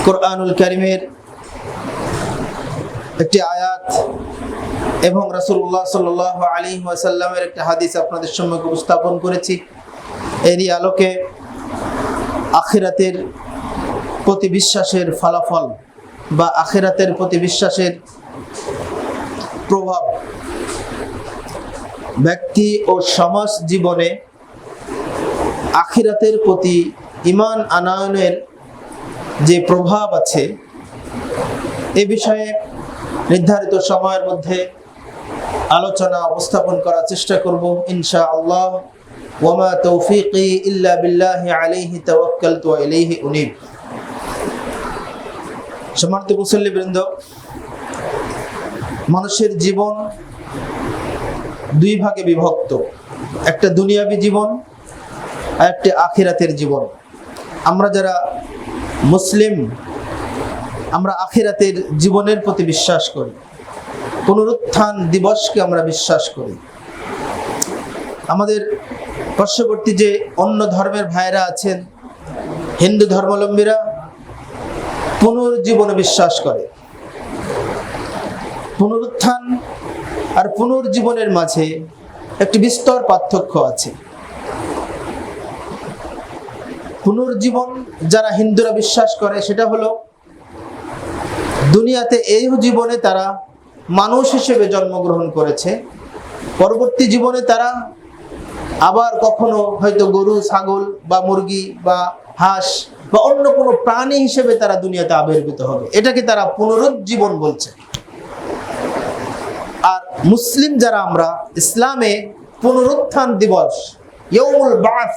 কুরআনুল কারীমের একটি আয়াত এবং রাসূলুল্লাহ সাল্লাল্লাহু আলাইহি ওয়াসাল্লামের একটি হাদিস আপনাদের সম্মুখে উপস্থাপন করেছি। এরই আলোকে আখিরাতের প্রতি বিশ্বাসের ফলাফল বা আখিরাতের প্রতি বিশ্বাসের প্রভাব ব্যক্তি ও সমাজ জীবনে আখিরাতের প্রতি ঈমান আনয়নের যে প্রভাব আছে এ বিষয়ে নির্ধারিত সময়ের মধ্যে আলোচনা উপস্থাপন করার চেষ্টা করব ইনশাআল্লাহ। ওয়ামা তৌফিকি ইল্লা বিল্লাহি আলাইহি তাওয়াক্কালতু ওয়া ইলাইহি উনীব। সম্মানিত মুসল্লিবৃন্দ, মানুষের জীবন দুই ভাগে বিভক্ত, একটা দুনিয়াবী জীবন আর একটা আখিরাতের জীবন। আমরা যারা মুসলিম আমরা আখিরাতের জীবনের প্রতি বিশ্বাস করি, পুনরুত্থান দিবসকে আমরা বিশ্বাস করি। আমাদের পার্শ্ববর্তী যে অন্য ধর্মের ভাইরা আছেন, হিন্দু ধর্মাবলম্বীরা পুনর্জীবনে বিশ্বাস করে। পুনরুত্থান আর পুনর্জীবনের মাঝে একটি বিস্তর পার্থক্য আছে। পুনর্জীবন যারা হিন্দুরা বিশ্বাস করে সেটা হলো দুনিয়াতে এই জীবনে তারা মানুষ হিসেবে জন্মগ্রহণ করেছে, পরবর্তী জীবনে তারা আবার কখনো হয়তো গরু, ছাগল বা মুরগি বা হাঁস বা অন্য কোনো প্রাণী হিসেবে তারা দুনিয়াতে আবির্ভূত হবে। এটাকে তারা পুনরুজ্জীবন বলছে। আর মুসলিম যারা আমরা, ইসলামে পুনরুত্থান দিবস, ইয়াউমুল বাস,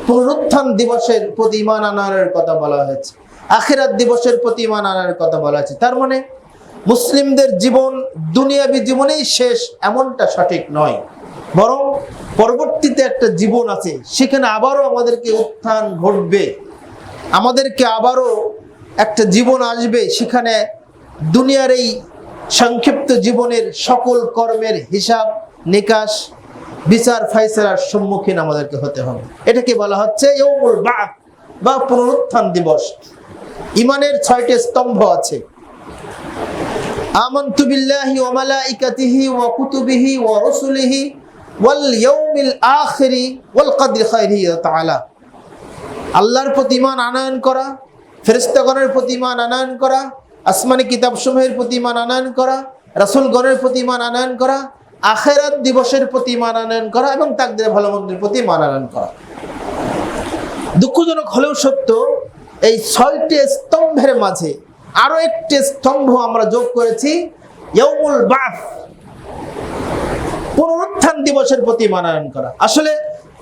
পুনরুত্থান দিবসের প্রতি ঈমান আনার কথা বলা হয়েছে, আখিরাত দিবসের প্রতি ঈমান আনার কথা বলা হয়েছে। তার মানে মুসলিমদের জীবন দুনিয়াবী জীবনেই শেষ এমনটা সঠিক নয়, বরং পরবর্তীতে একটা জীবন আছে, সেখানে আবারও আমাদেরকে উত্থান ঘটবে, আমাদেরকে আবারও একটা জীবন আসবে, সেখানে দুনিয়ার এই সংক্ষিপ্ত জীবনের সকল কর্মের হিসাব নিকাশ, বিচার ফাইসালার সম্মুখীন আমাদেরকে হতে হবে। এটাকে বলা হচ্ছে ইয়াউমুল বা'থ বা পুনরুত্থান দিবস। ঈমানের 6টি স্তম্ভ আছে। আমানতু বিল্লাহি ওয়া মালাইকাতিহি ওয়া কুতুবিহি ওয়া রুসুলিহি ওয়াল ইয়াউমিল আখিরি ওয়াল কদরি খাইরিহি ওয়া তাআলা। আল্লাহর প্রতি ঈমান আনয়ন করা, ফেরেশতাগণের প্রতি ঈমান আনয়ন করা, আসমানি কিতাবসমূহের প্রতি ঈমান আনয়ন করা, রাসূলগণের প্রতি ঈমান আনয়ন করা, আখিরাত দিবসের প্রতি ঈমান আনয়ন করা এবং তাকদীরে ভালো মন্দের প্রতি ঈমান আনয়ন করা। দুঃখজনক হলেও সত্য, এই 6টি স্তম্ভের মাঝে আরো একটি স্তম্ভ আমরা যোগ করেছি, ইয়াউমুল বা'থ, পুনরুত্থান দিবসের প্রতি ঈমান আনয়ন করা। আসলে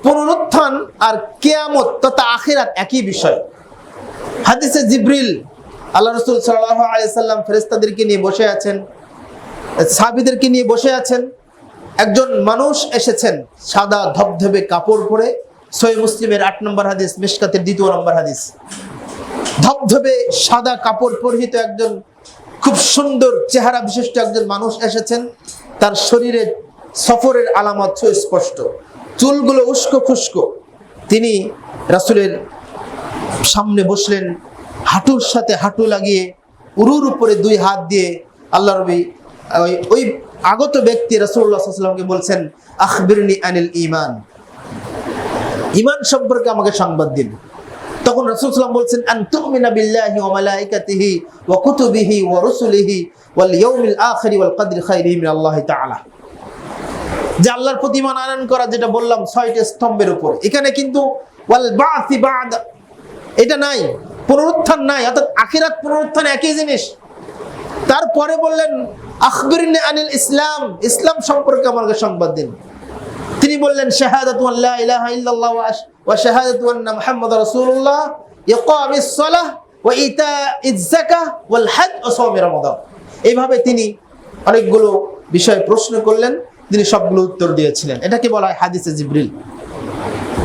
পুনরুত্থান আর কিয়ামত তথা আখিরাত একই বিষয়। হাদিসে জিবরিল আল্লাহ রাসূল সাল্লাল্লাহু আলাইহি সাল্লাম ফেরেশতাদেরকে নিয়ে বসে আছেন, সাহাবীদেরকে নিয়ে বসে আছেন। একজন মানুষ এসেছেন সাদা ধবধবে কাপড় পরে, সহিহ মুসলিমের 8 নম্বর হাদিস, মিশকাতের 2 নম্বর হাদিস। ধবধবে সাদা কাপড় পরিহিত একজন খুব সুন্দর চেহারা বিশিষ্ট একজন মানুষ এসেছেন। তার শরীরে সফরের আলামত সুস্পষ্ট, চুলগুলো উস্কো খুস্কো। তিনি রাসূলের সামনে বসলেন, হাঁটুর সাথে হাঁটু লাগিয়ে উরুর উপরে 2 হাত দিয়ে আল্লাহ নবী ওই আগত ব্যক্তি রাসূলুল্লাহ সাল্লাল্লাহু আলাইহি ওয়াসাল্লামকে বলছেন, আখবিরনি আনিল ঈমান, ঈমান সম্পর্কে আমাকে সংবাদ দিন। তখন রাসূল সাল্লাল্লাহু আলাইহি ওয়াসাল্লাম বলছেন, আন তুমিনা বিল্লাহি ওয়া মালাইকাতিহি ওয়া কুতুবিহি ওয়া রুসুলিহি ওয়াল ইয়াউমিল আখিরি ওয়াল কদরি খাইরিহি মিনাল্লাহি তাআলা। যে আল্লাহর প্রতি ঈমান আনয়ন করা, যেটা বললাম 6টি স্তম্ভের উপর। এখানে কিন্তু ওয়াল বা'থি বা'দ এটা নাই, পুনরুত্থান নাই, অর্থাৎ আখিরাত পুনরুত্থান একই জিনিস। তারপরে বললেন, আখবিরনি আনিল ইসলাম, ইসলাম সম্পর্কে আমাকে সংবাদ দিন। তিনি বললেন, শাহাদাতু আল্লা ইলাহা ইল্লাল্লাহ ওয়া শাহাদাতু আন্না মুহাম্মাদুর রাসূলুল্লাহ, ইকামিস সালাহ ওয়া ইতাইজ যাকাহ ওয়াল হজ ওয়া সাওম রমাদান। এইভাবে তিনি অনেকগুলো বিষয় প্রশ্ন করলেন, তিনি সবগুলো উত্তর দিয়েছিলেন। এটাকে বলা হয় হাদিসে জিবরিল।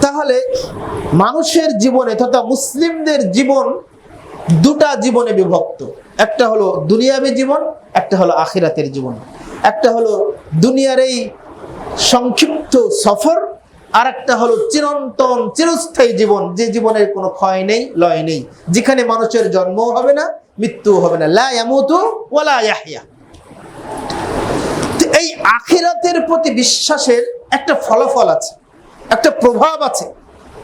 তাহলে মানুষের জীবনে তথা মুসলিমদের জীবন দুটা জীবনে বিভক্ত। একটা হলো দুনিয়াবী জীবন, একটা হলো আখিরাতের জীবন। একটা হলো দুনিয়ার এই সংক্ষিপ্ত সফর, আর একটা হলো চিরন্তন চিরস্থায়ী জীবন, যে জীবনের কোনো ক্ষয় নেই, লয় নেই, যেখানে মানুষের জন্মও হবে না, মৃত্যুও হবে না। লা ইয়ামুতু ওয়া লা ইয়াহইয়া। এই আখিরাতের প্রতি বিশ্বাসের একটা ফলাফল আছে, একটা প্রভাব আছে।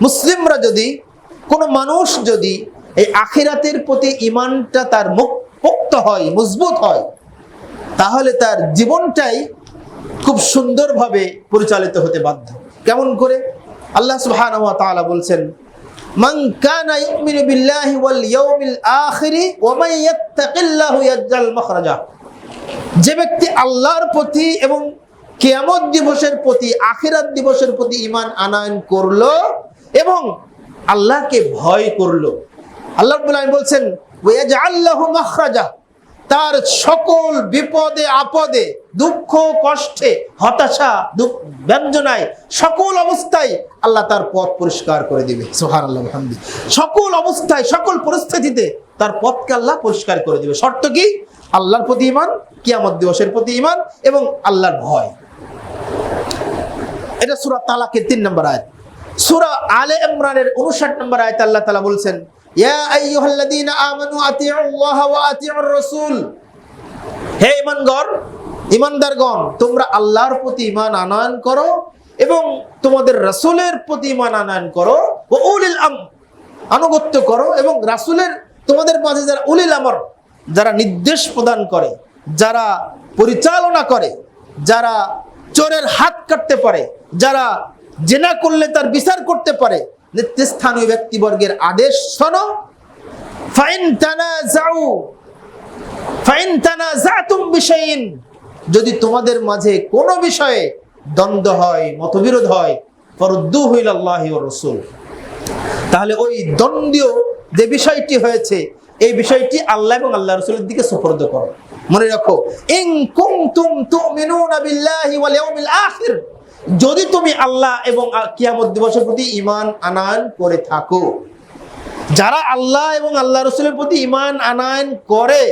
মুসলিমরা যদি, কোনো মানুষ যদি এই আখিরাতের প্রতি ঈমানটা তার পোক্ত হয়, মজবুত হয়, তাহলে তার জীবনটাই খুব সুন্দরভাবে পরিচালিত হতে বাধ্য। কেমন করে? আল্লাহ সুবহানাহু ওয়া তাআলা বলছেন, মান কানা ইউমিনু বিল্লাহি ওয়াল ইয়াউমিল আখিরি ওয়া মান ইয়াত্তাকিল্লাহু ইয়াজআল মাখরাজা। যে ব্যক্তি আল্লাহর প্রতি এবং কিয়ামত দিবসের প্রতি, আখিরাত দিবসের প্রতি ঈমান আনয়ন করলো এবং আল্লাহকে ভয় করলো, আল্লাহ রাব্বুল আলামিন বলছেন ওয়া ইয়াজআল লাহু মাখরাজা, তার সকল বিপদে আপদে, দুঃখ কষ্টে, হতাশা, ব্যঞ্জনায়, সকল অবস্থায় আল্লাহ তার পথ পরিষ্কার করে দিবে। সুবহানাল্লাহ বিহামদিহি। সকল অবস্থায়, সকল পরিস্থিতিতে তার পথকে আল্লাহ পরিষ্কার করে দিবে। শর্ত কি? আল্লাহর প্রতি ঈমান, কিয়ামত দিবসের প্রতি ঈমান এবং আল্লাহর ভয়। এটা সূরা তালাকের 3 নম্বর আয়াত। সূরা আলে ইমরানের 59 নম্বর আয়াতে আল্লাহ তাআলা বলছেন, ইয়া আইয়ুহাল্লাযীনা আমানু আতিউল্লাহ ওয়া আতিউর রাসূল। হে ঈমানদারগণ, তোমরা আল্লাহর প্রতি ঈমান আনয়ন করো এবং তোমাদের রাসূলের প্রতি ঈমান আনয়ন করো। ওয়া উলিল আমর, আনুগত্য করো, এবং রাসূলের, তোমাদের মাঝে যারা উলিল আমর, যারা নির্দেশ প্রদান করে, যারা পরিচালনা করে, যারা চোরের হাত কাটতে পারে, যারা জিনা করলে তার বিচার করতে পারে, নেতৃস্থানীয় ব্যক্তিবর্গের আদেশ শোনো। ফাইন তানাযাতুম বিশাইইন, যদি তোমাদের মাঝে কোনো বিষয়ে দ্বন্দ্ব হয়, মতবিরোধ হয়, ফারুদ্দুহু ইলাল্লাহি ওয়া রাসূল, তাহলে ওই দ্বন্দ্বীয় যে বিষয়টি হয়েছে, এই বিষয়টি আল্লাহ এবং আল্লাহর রাসূলের দিকে সুপর্দ করো। মনে রাখো, ইন কুনতুম তুমিনুনা বিল্লাহি ওয়াল ইয়াউমিল আখির, যদি তুমি আল্লাহ এবং কিয়ামত দিবসের প্রতি ঈমান আনয়ন করে থাকো। যারা আল্লাহ এবং আল্লাহ রাসূলের প্রতি ঈমান আনয়ন করে,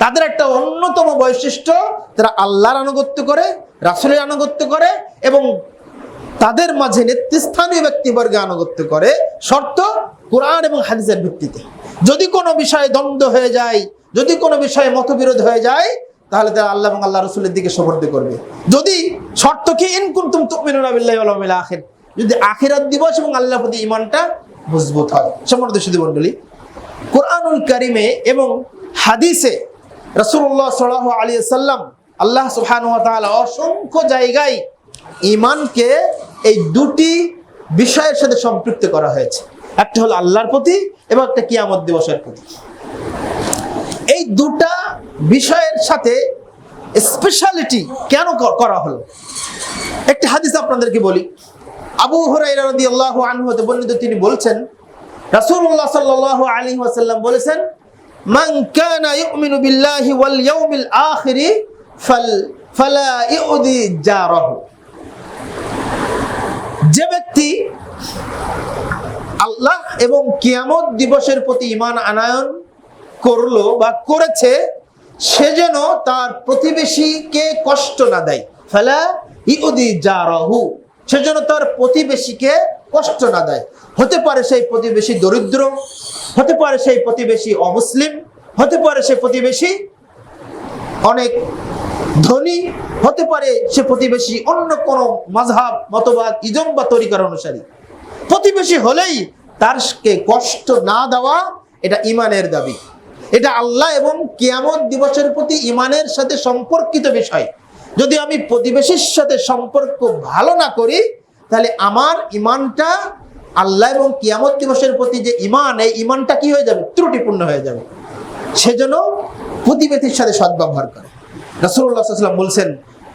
তাদের একটা অন্যতম বৈশিষ্ট্য, তারা আল্লাহর আনুগত্য করে, রাসূলের আনুগত্য করে এবং তাদের মাঝে নেতৃস্থানীয় ব্যক্তিবর্গের আনুগত্য করে। শর্ত কোরআন এবং হাদিসের ভিত্তিতে। যদি কোনো বিষয়ে দ্বন্দ্ব হয়ে যায়, যদি কোনো বিষয়ে মতবিরোধ হয়ে যায়, তাহলে তারা আল্লাহ এবং আল্লাহ রাসূলের দিকে সুপর্দ করবে। যদি শর্ত কি, ইন কুনতুম তুমিনুনা বিল্লাহি ওয়াল ইয়াউমিল আখির, যদি আখিরাত দিবস এবং আল্লাহর প্রতি ঈমানটা মজবুত হয়। সম্মানিত সুধী মণ্ডলী, কোরআনুল কারিমে এবং হাদিসে রাসূলুল্লাহ সাল্লাল্লাহু আলাইহি ওয়াসাল্লাম, আল্লাহ সুবহানাহু ওয়া তাআলা অসংখ্য জায়গায় ঈমানকে এই দুটি বিষয়ের সাথে সম্পৃক্ত করা হয়েছে। একটা হলো আল্লাহর প্রতি এবং একটা কিয়ামত দিবসের প্রতি। এই দুটা বিষয়ের সাথে স্পেশালিটি কেন করা হলো? একটা হাদিস আপনাদেরকে বলি। আবু হুরায়রা রাদিয়াল্লাহু আনহু হতে বর্ণিত, তিনি বলছেন, রাসূলুল্লাহ সাল্লাল্লাহু আলাইহি ওয়াসাল্লাম বলেছেন, মান কানা ইউমিনু বিল্লাহি ওয়াল ইয়াউমিল আখিরি ফালা ইউদি জারাহু। যে ব্যক্তি আল্লাহ এবং কিয়ামত দিবসের প্রতি ঈমান আনয়ন করলো বা করেছে, সে যেন তার প্রতিবেশীকে কষ্ট না দেয়। ফালা ইউদি জারাহু, সে যেন তার প্রতিবেশীকে কষ্ট না দেয়। হতে পারে সেই প্রতিবেশী দরিদ্র, হতে পারে সেই প্রতিবেশী অমুসলিম, হতে পারে সে প্রতিবেশী অনেক ধনী, হতে পারে সে প্রতিবেশী অন্য কোন মাযহাব, মতবাদ, ইজম বা তরিকার অনুসারী। প্রতিবেশী হলেই তারকে কষ্ট না দেওয়া, এটা ঈমানের দাবি। এটা আল্লাহ এবং কিয়ামত দিবসের প্রতি ঈমানের সাথে সম্পর্কিত বিষয়। যদি আমি প্রতিবেশীর সাথে সম্পর্ক ভালো না করি, তাহলে আমার ঈমানটা, আল্লাহ এবং কিয়ামত দিবসের প্রতি যে ঈমান, এই ঈমানটা কি হয়ে যাবে? ত্রুটিপূর্ণ হয়ে যাবে। সেজন্য প্রতিবেশীর সাথে সদ্ব্যবহার করে। রাসূলুল্লাহ সাল্লাল্লাহু আলাইহি ওয়াসাল্লাম বলছেন,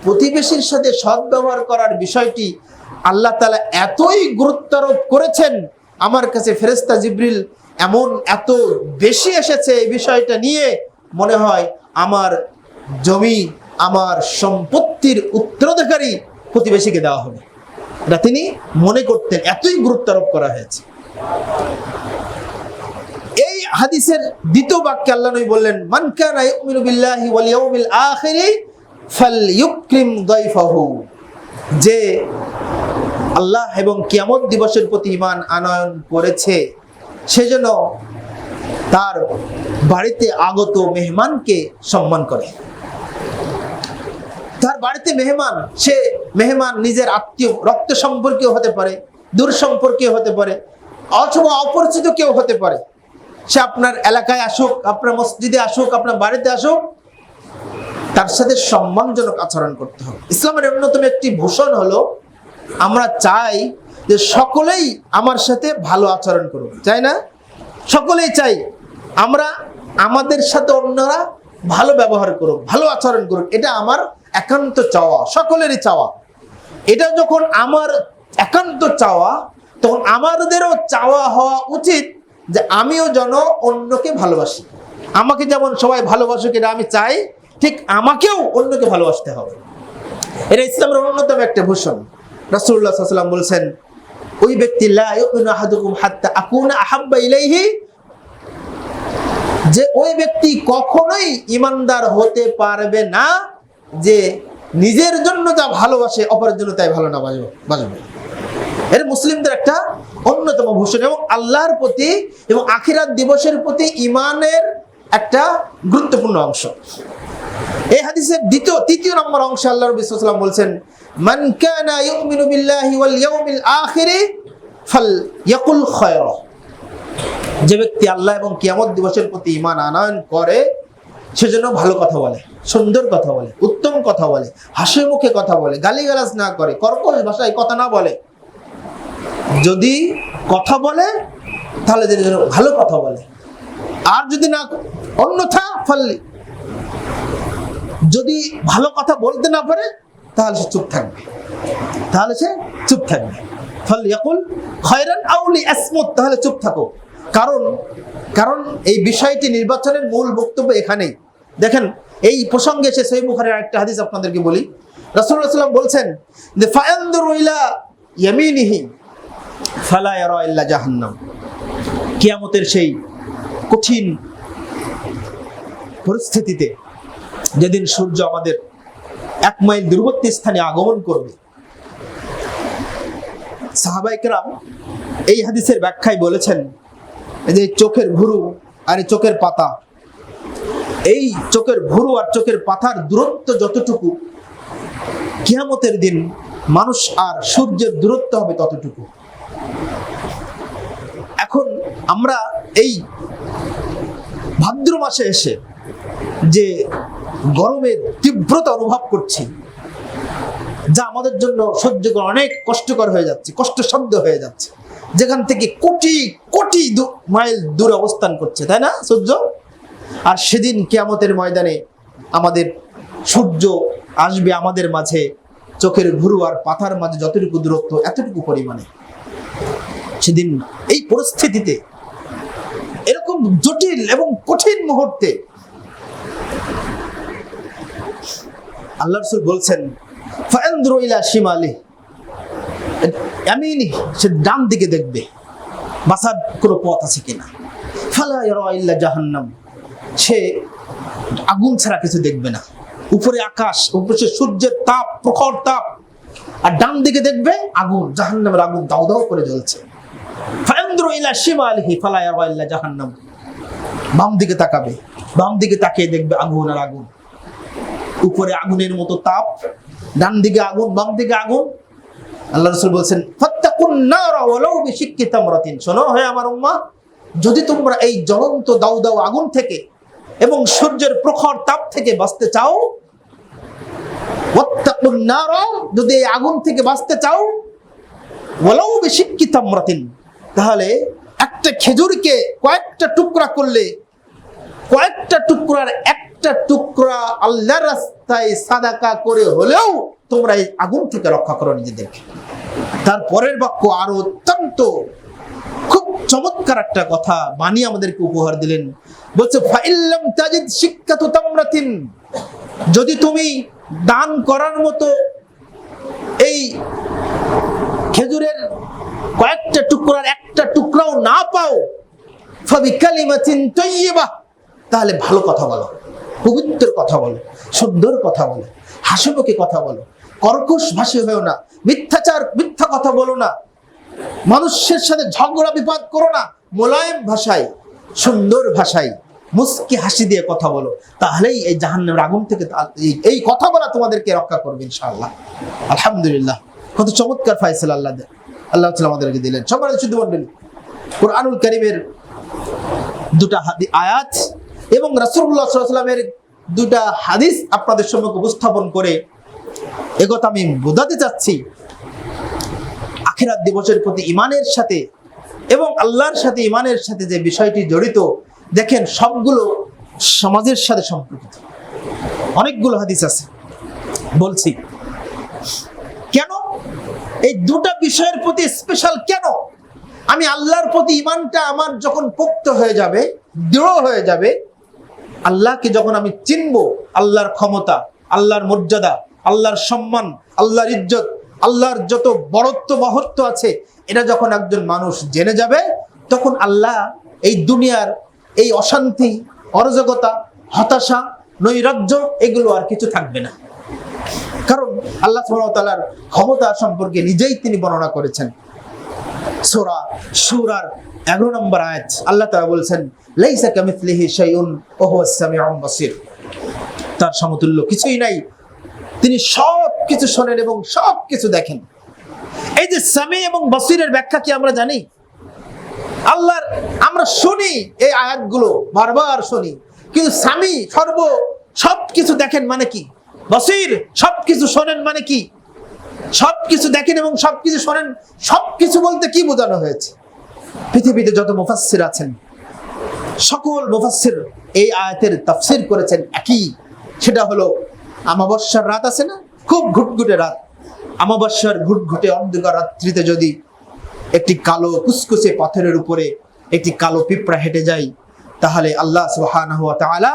প্রতিবেশীর সাথে সদ্ব্যবহার করার বিষয়টি আল্লাহ তাআলা এতই গুরুত্বারোপ করেছেন, আমার কাছে ফেরেশতা জিবরিল এত বেশি এসেছে এই বিষয়টা নিয়ে, মনে হয় আমার জমি, আমার সম্পত্তির উত্তরাধিকারী প্রতিবেশীকে দেওয়া হবে। এটা তিনি মনে করতেন, এতই গুরুত্বারোপ করা হয়েছে। এই হাদিসের দ্বিতীয় বাক্যে আল্লাহ নবী বললেন, মান কানা ইউমিনু বিল্লাহি ওয়াল ইয়াউমিল আখিরি ফালইউকরিম দাইফাহু। যে আল্লাহ এবং কিয়ামত দিবসের প্রতি ঈমান আনয়ন করেছে, সেজন্য তার বাড়িতে আগত মেহমানকে সম্মান করে। তার বাড়িতে মেহমান, সে মেহমান নিজের আত্মীয়, রক্ত সম্পর্কীয় হতে পারে, দূর সম্পর্কীয় হতে পারে, অথবা অপরিচিত কেউ হতে পারে। সে আপনার এলাকায় আসুক, আপনার মসজিদে আসুক, আপনার বাড়িতে আসুক, তার সাথে সম্মানজনক আচরণ করতে হবে। ইসলামের অন্যতম একটি ভূষণ হলো আমরা চাই যে সকলেই আমার সাথে ভালো আচরণ করুক, চাই না? সকলেই চাই আমরা, আমাদের সাথে অন্যরা ভালো ব্যবহার করুক, ভালো আচরণ করুক। এটা আমার একান্ত চাওয়া, সকলেরই চাওয়া। এটা যখন আমার একান্ত চাওয়া, তখন আমাদেরও চাওয়া হওয়া উচিত যে আমিও যেন অন্যকে ভালোবাসি। আমাকে যেমন সবাই ভালোবাসুক, এটা আমি চাই, ঠিক আমাকেও অন্যকে ভালোবাসতে হবে। এটা ইসলামের অন্যতম একটা ভূষণ। রাসূলুল্লাহ সাল্লাল্লাহু আলাইহি ওয়াসাল্লাম বলছেন, ওই ব্যক্তি লা ইউমিনু আহাদুকুম হাত্তা আকুনা আহাব্বা ইলাইহি, যে ওই ব্যক্তি কখনোই ঈমানদার হতে পারবে না যে নিজের জন্য যা ভালোবাসে অপরের জন্য তাই ভালো না বাসবে। এর মুসলিমদের একটা অন্যতম ভূষণ এবং আল্লাহর প্রতি এবং আখিরাত দিবসের প্রতি ঈমানের একটা গুরুত্বপূর্ণ অংশ। এই হাদিসের তৃতীয় নম্বর অংশে আল্লাহ রাব্বুল সাল্লাম বলছেন, মান কানা ইউমিনু বিল্লাহি ওয়াল ইয়াউমিল আখির ফালইয়াকুল খায়রা, যে ব্যক্তি আল্লাহ এবং কিয়ামত দিবসের প্রতি ঈমান আনয়ন করে সেজন্য ভালো কথা বলে, সুন্দর কথা বলে, উত্তম কথা বলে, হাসি মুখে কথা বলে, গালিগালাজ না করে, কর্কশ ভাষায় কথা না বলে। যদি কথা বলে তাহলে ভালো কথা বলে, আর যদি না, অন্যথা যদি ভালো কথা বলতে না পারে তাহলে সে চুপ থাকবে, ফালইয়াকুল খায়রান আও লিয়াসমুত, তাহলে চুপ থাকো। কারণ এই বিষয়টি নির্বাচনের মূল বক্তব্য এখানেই। দেখেন, এই প্রসঙ্গে এসে সহিহ বুখারীর আরেকটা হাদিস আপনাদেরকে বলি। রাসূলুল্লাহ সাল্লাল্লাহু আলাইহি ওয়াসাল্লাম বলছেন যে ফায়ানদুরু ইলা ইয়ামিনিহি ফালা ইয়ারা ইল্লা জাহান্নাম। কিয়ামতের সেই কঠিন পরিস্থিতিতে, যেদিন সূর্য আমাদের 1 মাইল দূরবর্তী স্থানে আগমন করবে, সাহাবায়ে কেরাম এই হাদিসের ব্যাখ্যায় বলেছেন যে চোখের ভুরু আর চোখের পাতা, এই চোখের ভুরু আর চোখের পাতার দূরত্ব যতটুকু, কিয়ামতের দিন মানুষ আর সূর্যের দূরত্ব হবে ততটুকু। এখন আমরা এই ভাদ্র মাসে এসে যে গরমের তীব্রতা অনুভব করছি, যা আমাদের জন্য সহ্য করা অনেক কষ্টকর হয়ে যাচ্ছে, কষ্টসাধ্য হয়ে যাচ্ছে, যেখান থেকে কোটি কোটি মাইল দূরে অবস্থান করছে, তাই না সূর্য? আর সেদিন কিয়ামতের ময়দানে আমাদের সূর্য আসবে আমাদের মাঝে চোখের ভুরু আর পাতার মাঝে যতটুকু দূরত্ব, এতটুকু পরিমাণে। সেদিন এই পরিস্থিতিতে, এরকম জটিল এবং কঠিন মুহূর্তে আল্লাহ রাসূল বলছেন, ফায়ানদুরু ইলা শিমালি ইয়ামিনি, সে ডান দিকে দেখবে বাঁচার কোনো পথ আছে কিনা। ফালা ইয়ারা ইল্লা জাহান্নাম, সে আগুন ছাড়া কিছু দেখবে না। উপরে আকাশ, উপরে সূর্যের তাপ, প্রখর তাপ, আর ডান দিকে দেখবে আগুন, জাহান্নামের আগুন দাউ দাউ করে জ্বলছে। ফায়ানদুরু ইলা শিমালিহি ফালা ইয়ারা ইল্লা জাহান্নাম, বাম দিকে তাকাবে, বাম দিকে তাকিয়ে দেখবে আগুন আর আগুন। উপরে আগুনের মতো তাপ, ডান দিকে আগুন, বাম দিকে আগুন। আল্লাহ রাসূল বলছেন, ফাত্তাকুন নারা ওয়ালাউ বিশিক্কি তামরাতিন, শোনো হে আমার উম্মাহ, যদি তোমরা এই জ্বলন্ত দাউ দাউ আগুন থেকে এবং সূর্যের প্রখর তাপ থেকে বাঁচতে চাও, ওয়াত্তাকুন নারা, যদি এই আগুন থেকে বাঁচতে চাও, ওয়ালাউ বিশিক্কি তামরাতিন, তাহলে একটা খেজুরকে কয়েকটা টুকরা করলে, কয়েকটা টুকরার একটা টুকরা আল্লাহর রাস্তায় সাদাকা করে হলেও তোমরা এই আগুন থেকে রক্ষা করো নিজেদেরকে। তারপরের বাক্য আরো অত্যন্ত খুব চমৎকার একটা কথা বানিয়ে আমাদেরকে উপহার দিলেন। বলছে, ফাইল্লাম তাজিদ শিক্কাতু তামরাতিন, যদি তুমি দান করার মতো এই খেজুরের কয়েকটা টুকরার একটা টুকরাও না পাও, ফাবিকালিমাতিন তাইয়্যিবাহ, তাহলে ভালো কথা বলো, পবিত্র কথা বলো, সুন্দর কথা বলো, হাসিমুখে কথা বলো, কর্কশ ভাষী হয়েও না, মিথ্যা কথা বলো না, মানুষের সাথে ঝগড়া বিবাদ করো না, মোলায়েম ভাষায়, সুন্দর ভাষায়, মুস্কি হাসি দিয়ে কথা বলো, তাহলেই এই জাহান্নামের আগুন থেকে এই কথা বলা তোমাদেরকে রক্ষা করবে ইনশাআল্লাহ। আলহামদুলিল্লাহ, কত চমৎকার ফায়সালা আল্লাহ তাআলা আমাদেরকে দিলেন। সম্মানিত শুধু মণ্ডলী, কুরআনুল কারীমের দুটা আয়াত এবং রাসূলুল্লাহ সাল্লাল্লাহু আলাইহি ওয়াসাল্লামের দুটা হাদিস আপনাদের সম্মুখে উপস্থাপন করে একথা আমি বোঝাতে চাচ্ছি, আখিরাত দিবসের প্রতি ঈমানের সাথে এবং আল্লাহর সাথে ঈমানের সাথে যে বিষয়টি জড়িত, দেখেন সবগুলো সমাজের সাথে সম্পর্কিত। অনেকগুলো হাদিস আছে, বলছি কেন এই দুটা বিষয়ের প্রতি স্পেশাল কেন। আমি আল্লাহর প্রতি ঈমানটা আমার যখন পোক্ত হয়ে যাবে, দৃঢ় হয়ে যাবে, আল্লাহকে যখন আমি চিনব, আল্লাহর ক্ষমতা, আল্লাহর মর্যাদা, আল্লাহর সম্মান, আল্লাহর ইজ্জত, আল্লাহর যত বড়ত্ব মহত্ব আছে, এটা যখন একজন মানুষ জেনে যাবে, তখন আল্লাহ এই দুনিয়ার এই অশান্তি, অরাজকতা, হতাশা, নৈরাজ্য, এগুলো আর কিছু থাকবে না। কারণ আল্লাহ সুবহানাহু ওয়া তাআলার ক্ষমতা সম্পর্কে নিজেই তিনি বর্ণনা করেছেন। সূরা সূরার 11 নম্বর আয়াত আল্লাহ তাআলা বলেছেন, লাইসা কামিথলিহি শাইউন ওয়া হুয়াস সামিউল বাসীর। তার সমতুল্য কিছুই নাই, তিনি সব কিছু শোনেন এবং সব কিছু দেখেন। এই যে সামি এবং বাসীরের ব্যাখ্যা কি আমরা জানি? আল্লাহর আমরা শুনি এই আয়াতগুলো, বারবার শুনি, কিন্তু সামি সবকিছু দেখেন মানে কি? বাসীর সবকিছু শোনেন মানে কি? সবকিছু দেখেন এবং সবকিছু শোনেন, সবকিছু বলতে কি বোঝানো হয়েছে? পৃথিবীতে যত মুফাসসির আছেন, সকল মুফাসসির এই আয়াতের তাফসীর করেছেন একই, সেটা হলো আমাবস্যার রাত আছে না, খুব ঘুটঘুটে রাত, আমাবস্যার ঘুটঘুটে অন্ধকার রাত্রিতে যদি একটি কালো কুসকুসে পাথরের উপরে একটি কালো পিঁপড়া হেঁটে যায়, তাহলে আল্লাহ সুবহানাহু ওয়া তাআলা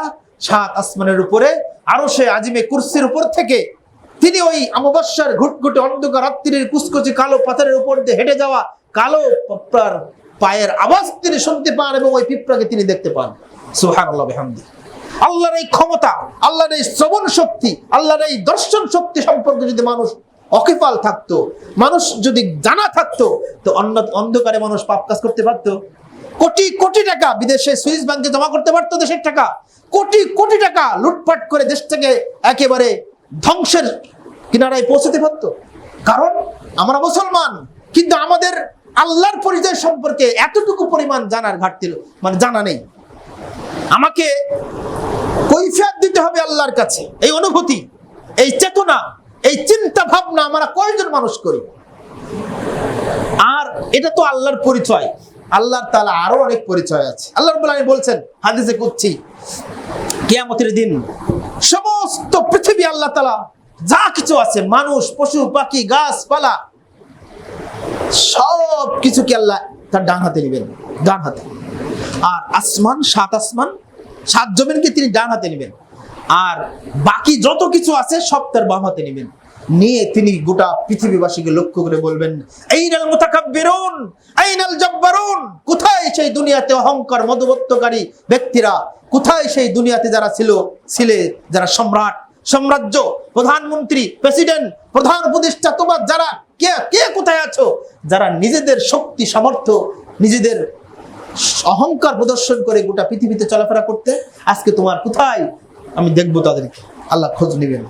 7 আসমানের উপরে আরশে আজিমে কুরসির উপর থেকে তিনি ওই আমাবস্যার ঘুটঘুটে অন্ধকার রাত্রির কুসকুসে কালো পাথরের উপর দিয়ে হেঁটে যাওয়া কালো পিঁপড়ার পায়ের আওয়াজ তিনি শুনতে পান এবং ওই পিঁপড়াকে তিনি দেখতে পান। সুবহানাল্লাহ বিহামদিহি। আল্লাহর এই ক্ষমতা, আল্লাহর এই শ্রবণ শক্তি, আল্লাহর এই দর্শন শক্তি সম্পর্কে যদি মানুষ অকিফাল থাকতো, মানুষ যদি জানা থাকতো, তো অন্ধকারে মানুষ পাপ কাজ করতে পারতো? কোটি কোটি টাকা বিদেশে সুইস ব্যাংকে জমা করতে পারতো, দেশের টাকা কোটি কোটি টাকা লুটপাট করে দেশটাকে একেবারে ধ্বংসের কিনারায় পৌঁছতে পারতো। কারণ আমরা মুসলমান, কিন্তু আমাদের আল্লাহর পরিচয় সম্পর্কে এতটুকু পরিমাণ জানার ঘাটতি, মানে জানা নেই। আমাকে কৈফিয়ত দিতে হবে আল্লাহর কাছে, এই অনুভূতি, এই চেতনা, এই চিন্তা ভাবনা আমরা কয়জন মানুষ করি? আর এটা তো আল্লাহর পরিচয়। আল্লাহ তাআলা আরো অনেক পরিচয় আছে। আল্লাহ রাব্বুল আলামিন বলছেন হাদিসে কুদসি, কিয়ামতের দিন সমস্ত পৃথিবী আল্লাহ তাআলা যা কিছু আছে, মানুষ, পশু, পাখি, গাছপালা, সব কিছুকে আল্লাহ তার ডান হাতে নেবেন, ডান হাতে। আর আসমান, 7 আসমান, 7 জমিনকে তিনি ডান হাতে নেবেন, আর বাকি যত কিছু আছে সব তার বাম হাতে নেবেন। নিয়ে তিনি গোটা পৃথিবীবাসীকে লক্ষ্য করে বলবেন, আইনাল মুতাকাব্বিরুন আইনাল জাব্বারুন, কোথায় সেই দুনিয়াতে অহংকার মদবত্তকারী ব্যক্তিরা? কোথায় সেই দুনিয়াতে যারা ছিলে যারা সম্রাট, সাম্রাজ্য, প্রধানমন্ত্রী, প্রেসিডেন্ট, প্রধান উপদেষ্টা, তোমার যারা কে কোথায় আছো? যারা নিজেদের শক্তি সামর্থ্য, নিজেদের অহংকার প্রদর্শন করে গোটা পৃথিবীতে চলাফেরা করতে, আজকে তোমার কোথায়? আমি দেখবো তাদেরকে। আল্লাহ খোঁজ নেবেন।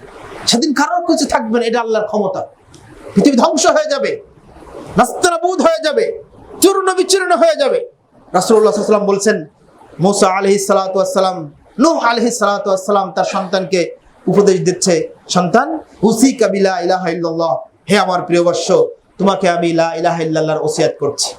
সেদিন কারোর কিছু থাকবে না, এটা আল্লাহর ক্ষমতা। পৃথিবী ধ্বংস হয়ে যাবে, নাস্তানাবুদ হয়ে যাবে, চূর্ণ বিচূর্ণ হয়ে যাবে। রাসূলুল্লাহ সাল্লাল্লাহু আলাইহি ওয়াসাল্লাম বলছেন, মুসা আলাইহিস সালাতু ওয়াস সালাম, নূহ আলাইহিস সালাতু ওয়াস সালাম তার সন্তানকে উপদেশ দিচ্ছে, সন্তান, উসিকা বিলা ইলাহা ইল্লাল্লাহ, হে আমার প্রিয় বৎস, তোমাকে আমি লা ইলাহা ইল্লাল্লাহর ওসিয়ত করছি।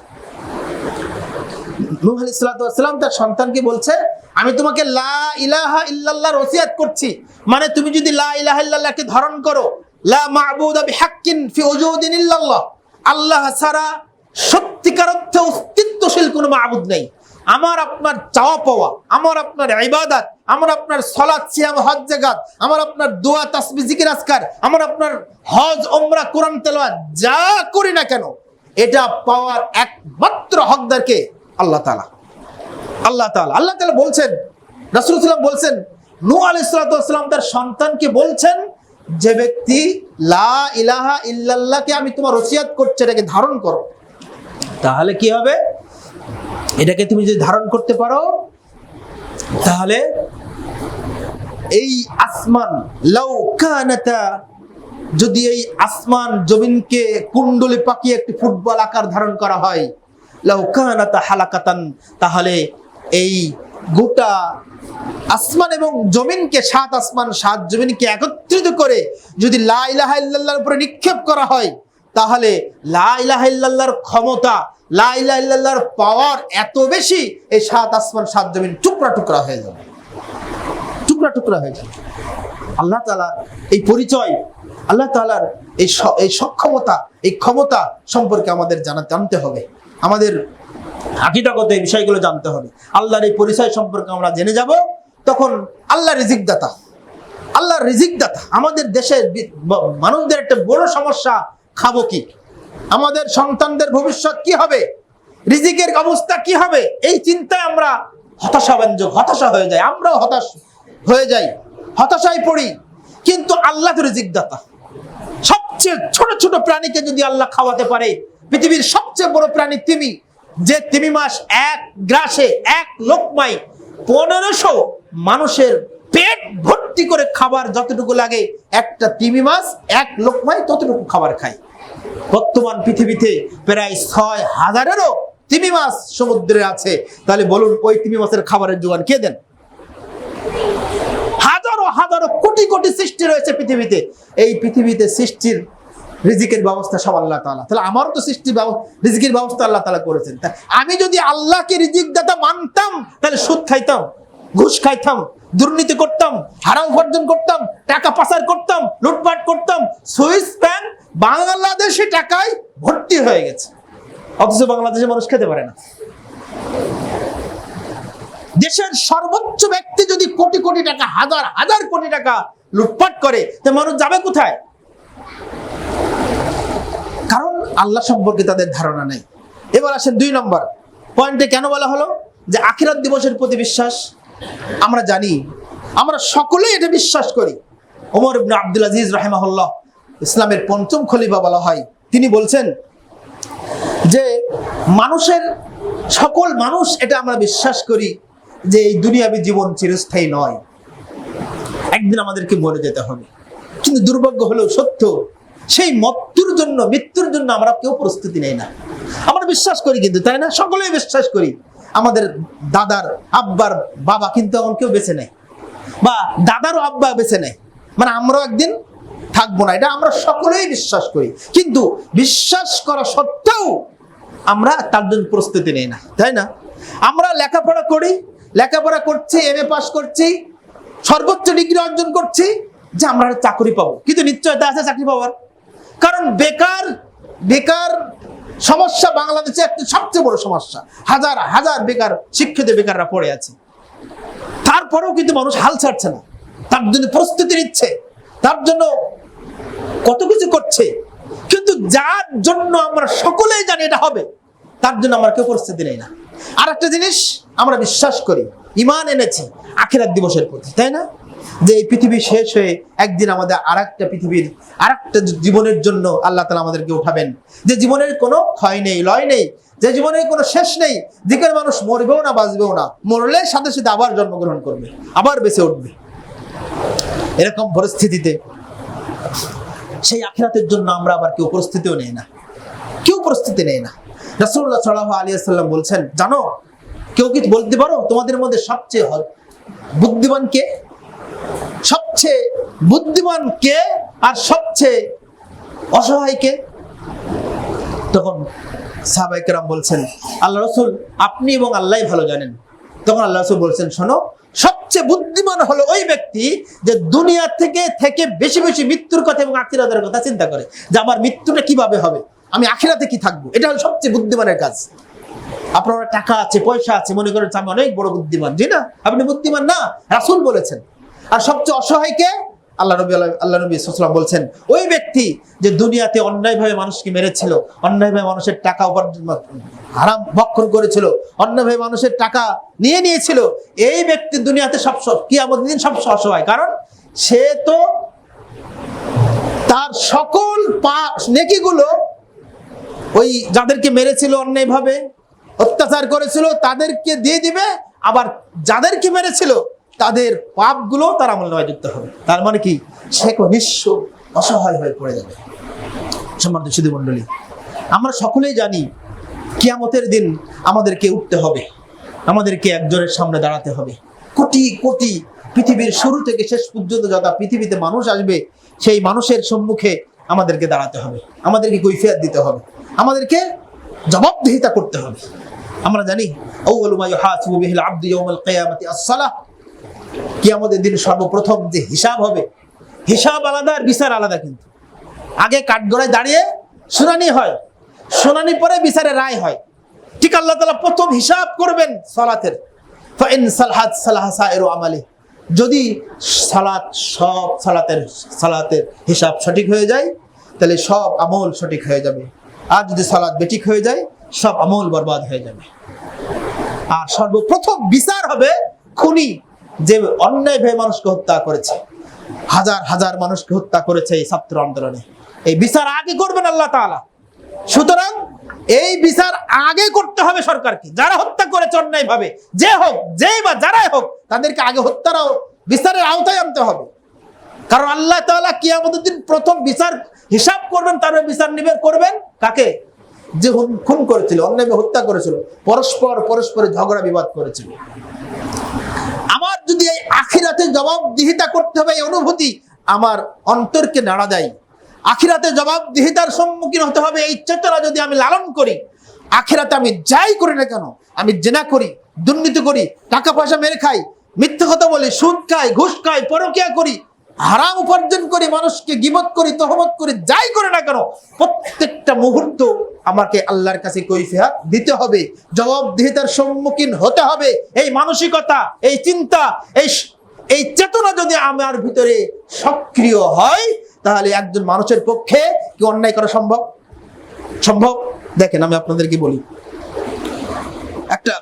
নূহ আলাইহিস সালাতু ওয়াস সালাম তার সন্তানকে বলছে, আমি তোমাকে লা ইলাহা ইল্লাল্লাহর ওসিয়ত করছি, মানে তুমি যদি লা ইলাহা ইল্লাল্লাহকে ধারণ করো, লা মা'বুদা বিহাক্কিন ফি ওজুদিন ইল্লাল্লাহ, আল্লাহ ছাড়া সত্যিকার অর্থে অস্তিত্বশীল কোনো মাবুদ নেই। আমার আপনার চাওয়া পাওয়া, আমার আপনার ইবাদত, আমার আপনার সালাত, সিয়াম, হজ, যাকাত, আমার আপনার দোয়া, তাসবিহ, জিকির, আজকার, আমার আপনার হজ, উমরা, কোরআন তেলাওয়াত যা করি না কেন, এটা পাওয়ার একমাত্র হকদারকে আল্লাহ তাআলা। আল্লাহ তাআলা বলছেন, রাসূলুল্লাহ বলছেন, নূহ আলাইহিস সালাতু ওয়াস সালাম তার সন্তানকে বলছেন, যে ব্যক্তি লা ইলাহা ইল্লাল্লাহকে আমি তোমার ওসিয়াত করছি, এটাকে ধারণ করো। তাহলে কি হবে? এটাকে তুমি যদি ধারণ করতে পারো, তাহলে এই আসমান, লাউ কানাতা, যদি এই আসমান জমিনকে কুণ্ডলী পাকিয়ে একটি ফুটবল আকার ধারণ করা হয়, লাউ কানাতা হালাকাতান, তাহলে এই গোটা আসমান এবং জমিনকে, 7 আসমান 7 জমিনকে একত্রিত করে যদি লা ইলাহা ইল্লাল্লাহর উপরে নিক্ষেপ করা হয়, তাহলে লা ইলাহা ইল্লাল্লাহর ক্ষমতা, লা ইলাহা ইল্লাল্লাহর পাওয়ার এত বেশি, এই 7 আসমান 7 জমিন টুকরা টুকরা হয়ে যাবে, টুকরা টুকরা হয়ে যাবে। আল্লাহ তাআলা এই পরিচয়, আল্লাহ তাআলার এই সক্ষমতা, এই ক্ষমতা সম্পর্কে আমাদের জানতে হবে, আমাদের আকীদাগত এই বিষয়গুলো জানতে হবে। আল্লাহর এই পরিচয় সম্পর্কে আমরা জেনে যাব, তখন আল্লাহ রিজিক দাতা, আল্লাহর রিজিক দাতা। আমাদের দেশের মানুষদের একটা বড় সমস্যা, খাবো কি, আমাদের সন্তানদের ভবিষ্যৎ কি হবে, রিজিকের অবস্থা কি হবে, এই চিন্তায় আমরা হতাশা হয়ে যায়, আমরাও হতাশ হয়ে যাই, হতাশায় পড়ি। কিন্তু আল্লাহ তো রিজিক দাতা। সবচেয়ে ছোট ছোট প্রাণীকে যদি আল্লাহ খাওয়াতে পারে, পৃথিবীর সবচেয়ে বড় প্রাণী তিমি, যে তিমি মাছ এক গ্রাসে, এক লোকমায় 1500 মানুষের পেট ভর্তি করে খাবার যতটুকু লাগে, একটা তিমি মাছ এক লোকমায় ততটুকু খাবার খায়। বর্তমান পৃথিবীতে প্রায় 6000-এরও তিমি মাছ সমুদ্রে আছে। তাহলে বলুন, ওই তিমি মাছের খাবারের যোগান কে দেন? হাজারো হাজারো কোটি কোটি সৃষ্টি রয়েছে পৃথিবীতে। এই পৃথিবীতে সৃষ্টির রিজিকের ব্যবস্থা সব আল্লাহ তাআলা। তাহলে আমারও তো রিজিকের ব্যবস্থা আল্লাহ তাআলা করেছেন। আমি যদি আল্লাহকে রিজিক দাতা মানতাম, তাহলে সুদ খাইতাম, ঘুষ খাইতাম, দুর্নীতি করতাম, হারাম উপার্জন করতাম, টাকা পাচার করতাম, লুটপাট করতাম। সুইস ব্যাংক বাংলাদেশে টাকায় ভর্তি হয়ে গেছে, অথচ বাংলাদেশের মানুষ খেতে পারে না। দেশের সর্বোচ্চ ব্যক্তি যদি কোটি কোটি টাকা, হাজার হাজার কোটি টাকা লুটপাট করে, তো মানুষ যাবে কোথায়? কারণ আল্লাহ সম্পর্কে তাদের ধারণা নেই। এবার আসেন 2 নম্বর পয়েন্টে কেন বলা হলো যে আখিরাত দিবসের প্রতি বিশ্বাস। আমরা জানি, আমরা সকলেই এটা বিশ্বাস করি। ওমর ইবনে আব্দুল আজিজ রাহিমাহুল্লাহ, ইসলামের 5ম খলিফা বলা হয়, তিনি বলছেন যে মানুষের, সকল মানুষ এটা আমরা বিশ্বাস করি যে এই দুনিয়াবী জীবন চিরস্থায়ী নয়, একদিন আমাদেরকে মরে যেতে হবে। কিন্তু দুর্ভাগ্য হলেও সত্য, সেই মৃত্যুর জন্য আমরা কেউ প্রস্তুতি নেই না। আমরা বিশ্বাস করি কিন্তু, তাই না? সকলেই বিশ্বাস করি। আমাদের দাদার আব্বার বাবা কিন্তু এখন কেউ বেঁচে নেই, বা দাদারও আব্বা বেঁচে নেই, মানে আমরাও একদিন থাকবো না, এটা আমরা সকলেই বিশ্বাস করি। কিন্তু বিশ্বাস করা সত্ত্বেও আমরা তার জন্য প্রস্তুতি নেই না, তাই না? আমরা লেখাপড়া করছি, MA পাস করছি, সর্বোচ্চ ডিগ্রি অর্জন করছি, যে আমরা চাকরি পাবো, কিন্তু নিশ্চয়তা আছে চাকরি পাওয়ার? কারণ বেকার সমস্যা বাংলাদেশে একটা সবচেয়ে বড় সমস্যা। হাজার হাজার শিক্ষিত বেকাররা পড়ে আছে, তারপরেও কিন্তু মানুষ হাল ছাড়ছে না, তার জন্য প্রস্তুতি নিচ্ছে, তার জন্য কত কিছু করছে। কিন্তু যার জন্য আমরা সকলেই জানি এটা হবে, তার জন্য আমরা কেউ প্রস্তুতি নেই না। আর একটা জিনিস আমরা বিশ্বাস করি, ঈমান এনেছি আখিরাত দিবসের প্রতি, তাই না? যে এই পৃথিবী শেষ হয়ে একদিন আমাদের আরেকটা পৃথিবীর, আরেকটা জীবনের জন্য আল্লাহ তাআলা আমাদেরকে উঠাবেন, যে জীবনের কোনো ক্ষয় নেই, লয় নেই, যে জীবনের কোনো শেষ নেই, যেখানে মানুষ মরবেও না, বাঁচবেও না, মরলে সাথে সাথে আবার জন্মগ্রহণ করবে, আবার বেঁচে উঠবে। এরকম পরিস্থিতিতে সেই আখিরাতের জন্য আমরা আবার কেউ প্রস্তুতিও নেই না, রাসূলুল্লাহ সাল্লাল্লাহু আলাইহি ওয়াসাল্লাম বলছেন, জানো, কেউ কি বলতে পারো তোমাদের মধ্যে সবচেয়ে বুদ্ধিমান কে? সবচেয়ে বুদ্ধিমান কে আর সবচেয়ে অসহায় কে? তখন সাহাবায়ে কেরাম বলছেন, আল্লাহ রাসূল, আপনি এবং আল্লাহই ভালো জানেন। তখন আল্লাহ রাসূল বলছেন, শোনো, সবচেয়ে বুদ্ধিমান হলো ওই ব্যক্তি যে দুনিয়া থেকে বেশি বেশি মৃত্যুর কথা এবং আখিরাতের কথা চিন্তা করে, যে আমার মৃত্যুটা কিভাবে হবে, আমি আখিরাতে কি থাকবো। এটা হলো সবচেয়ে বুদ্ধিমানের কাজ। আপনার টাকা আছে, পয়সা আছে, মনে করেন আমি অনেক বড় বুদ্ধিমান, জি না? আপনি বুদ্ধিমান না, রাসূল বলেছেন। আর সবচেয়ে অসহায় কে? আল্লাহ নবী সাল্লাল্লাহু আলাইহি ওয়াসাল্লাম বলছেন, ওই ব্যক্তি যে দুনিয়াতে অন্যায়ভাবে মানুষকে মেরেছিল, অন্যায়ভাবে মানুষের টাকা উপার্জন, হারাম ভক্ষণ করেছিল, অন্যায়ভাবে মানুষের টাকা নিয়েছিল, এই ব্যক্তি দুনিয়াতে কিয়ামতের দিন সবচেয়ে অসহায়। কারণ সে তো তার সকল নেকিগুলো ওই যাদেরকে মেরেছিল, অন্যায়ভাবে অত্যাচার করেছিল তাদেরকে দিয়ে দিবে, আবার যাদেরকে মেরেছিল তাদের পাপগুলো তার আমলনামায় যুক্ত হবে। তার মানে কি, সে নিঃস্ব অসহায় হয়ে পড়ে যাবে। সম্মানিত সুধী মণ্ডলী, আমরা সকলেই জানি কিয়ামতের দিন আমাদেরকে উঠতে হবে, আমাদেরকে একজনের সামনে দাঁড়াতে হবে। কোটি কোটি পৃথিবীর শুরু থেকে শেষ পর্যন্ত যত পৃথিবীতে মানুষ আসবে, সেই মানুষের সম্মুখে আমাদেরকে দাঁড়াতে হবে, আমাদেরকে কৈফিয়ত দিতে হবে, আমাদেরকে জবাবদিহিতা করতে হবে। আমরা জানি আউয়ালু মা ইউহাসিবু বিহিল আবদু ইয়াউমাল কিয়ামাতি আস-সালাহ, কিয়ামতের দিন সর্বপ্রথম যে হিসাব হবে, হিসাব আলাদা আর বিচার আলাদা। কিন্তু আগে কাঠগড়ায় দাঁড়িয়ে শুনানি হয়, শুনানি পরে বিচারে রায় হয়। ঠিক আল্লাহ তাআলা প্রথম হিসাব করবেন সালাতের। ফাইন সালাহাত সালাহা সাইরু আমালি, যদি সব সালাতের হিসাব সঠিক হয়ে যায় তাহলে সব আমল সঠিক হয়ে যাবে, আর যদি সালাত বেঠিক হয়ে যায় সব আমল বরবাদ হয়ে যাবে। আর সর্বপ্রথম বিচার হবে খুনি, যে অন্যায়ভাবে মানুষকে হত্যা করেছে, হাজার হাজার মানুষকে হত্যা করেছে এই ছাত্র আন্দোলনে। এই বিচার আগে করবেন আল্লাহ তাআলা। সুতরাং এই বিচার আগে করতে হবে সরকারকে। যারা হত্যা করেছে অন্যায়ভাবে, যে হোক, যেই বা যারাই হোক, তাদেরকে আগে হত্যার বিচারের আওতায় আনতে হবে। কারণ আল্লাহ তাআলা কিয়ামতের দিন প্রথম বিচার হিসাব করবেন, তারপরে বিচার করবেন কাকে? যে খুন করেছিল, অন্যায়ভাবে হত্যা করেছিল, পরস্পরে ঝগড়া বিবাদ করেছিল। আমার যদি এই আখিরাতে জবাবদিহিতা করতে হবে, এই অনুভূতি আমার অন্তরকে নাড়া দেয়। আখিরাতে জবাবদিহিতার সম্মুখীন হতে হবে, এই চেতনা যদি আমি লালন করি, আখিরাতে আমি যাই করি না কেন, আমি জেনা করি, দুর্নীতি করি, টাকা পয়সা মেরে খাই, মিথ্যা কথা বলি, সুদ খাই, ঘুষ খাই, পরকিয়া করি, হারাম উপার্জন করি, মানুষকে গীবত করি, তহমত করি, যাই করে না কেন, প্রত্যেকটা মুহূর্ত আমাকে আল্লাহর কাছে কৈফিয়ত দিতে হবে, জবাবদিহিতার সম্মুখীন হতে হবে। এই মানসিকতা, এই চিন্তা, এই চেতনা যদি আমার ভিতরে সক্রিয় হয়, তাহলে একজন মানুষের পক্ষে কি অন্যায় করা সম্ভব? দেখেন, আমি আপনাদেরকে বলি, একটা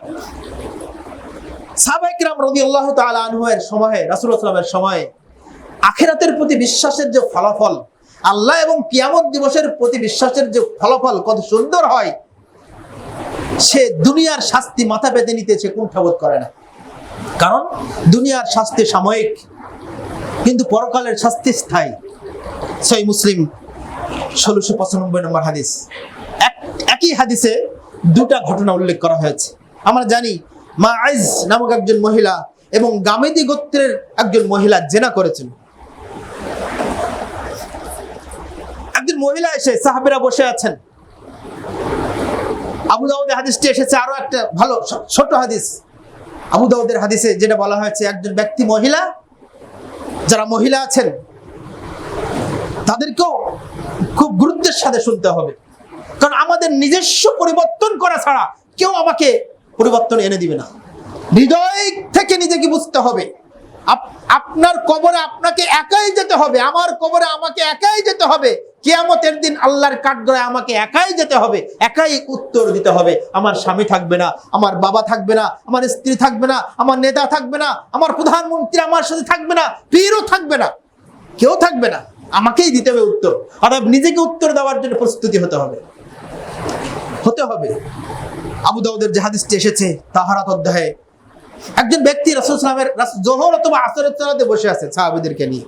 সাহাবায়ে কিরাম রাদিয়াল্লাহু তাআলা আনহুর সময়ে, রাসূলুল্লাহ সাল্লাল্লাহু আলাইহি ওয়াসাল্লামের সময়ে আখিরাতের প্রতি বিশ্বাসের যে ফলাফল, আল্লাহ এবং কিয়ামত দিবসের প্রতি বিশ্বাসের যে ফলাফল কত সুন্দর হয়, সে দুনিয়ার শাস্তি মাথা পেতে নিতে সে কুণ্ঠাবোধ করে না। কারণ দুনিয়ার শাস্তি সাময়িক, কিন্তু পরকালের শাস্তি স্থায়ী। সহিহ মুসলিম 1695 নম্বর হাদিস। একই হাদিসে দুটা ঘটনা উল্লেখ করা হয়েছে। আমরা জানি মাআইজ নামক একজন মহিলা এবং গামেদি গোত্রের একজন মহিলা জিনা করেছেন। একজন মহিলা এসে, সাহাবীরা বসে আছেন, আবু দাউদের হাদিসটি এসেছে, আরো একটা ভালো ছোট হাদিস আবু দাউদের হাদিসে যেটা বলা হয়েছে, একজন ব্যক্তি, মহিলা, যারা মহিলা আছেন তাদেরকেও খুব গুরুত্বের সাথে শুনতে হবে। কারণ আমাদের নিজস্ব পরিবর্তন করা ছাড়া কেউ আমাকে পরিবর্তন এনে দিবে না। হৃদয় থেকে নিজেকে বুঝতে হবে। আপনার কবরে আপনাকে একাই যেতে হবে, আমার কবরে আমাকে একাই যেতে হবে, কিয়ামতের দিন আল্লাহর কাঠগড়ায় আমাকে একাই যেতে হবে, একাই উত্তর দিতে হবে। আমার স্বামী থাকবে না, আমার বাবা থাকবে না, আমার স্ত্রী থাকবে না, আমার নেতা থাকবে না, আমার প্রধানমন্ত্রী আমার সাথে থাকবে না, পীরও থাকবে না, কেউ থাকবে না, আমাকেই দিতে হবে উত্তর। অর্থাৎ নিজেকে উত্তর দেওয়ার জন্য প্রস্তুতি হতে হবে। আবু দাউদের যে হাদিসটি এসেছে তাহারাত অধ্যায়ে, একজন ব্যক্তি রাসূল সাল্লাল্লাহু আলাইহি ওয়াসাল্লামের জোহর অথবা আসরের সালাতে বসে আছে সাহাবীদেরকে নিয়ে।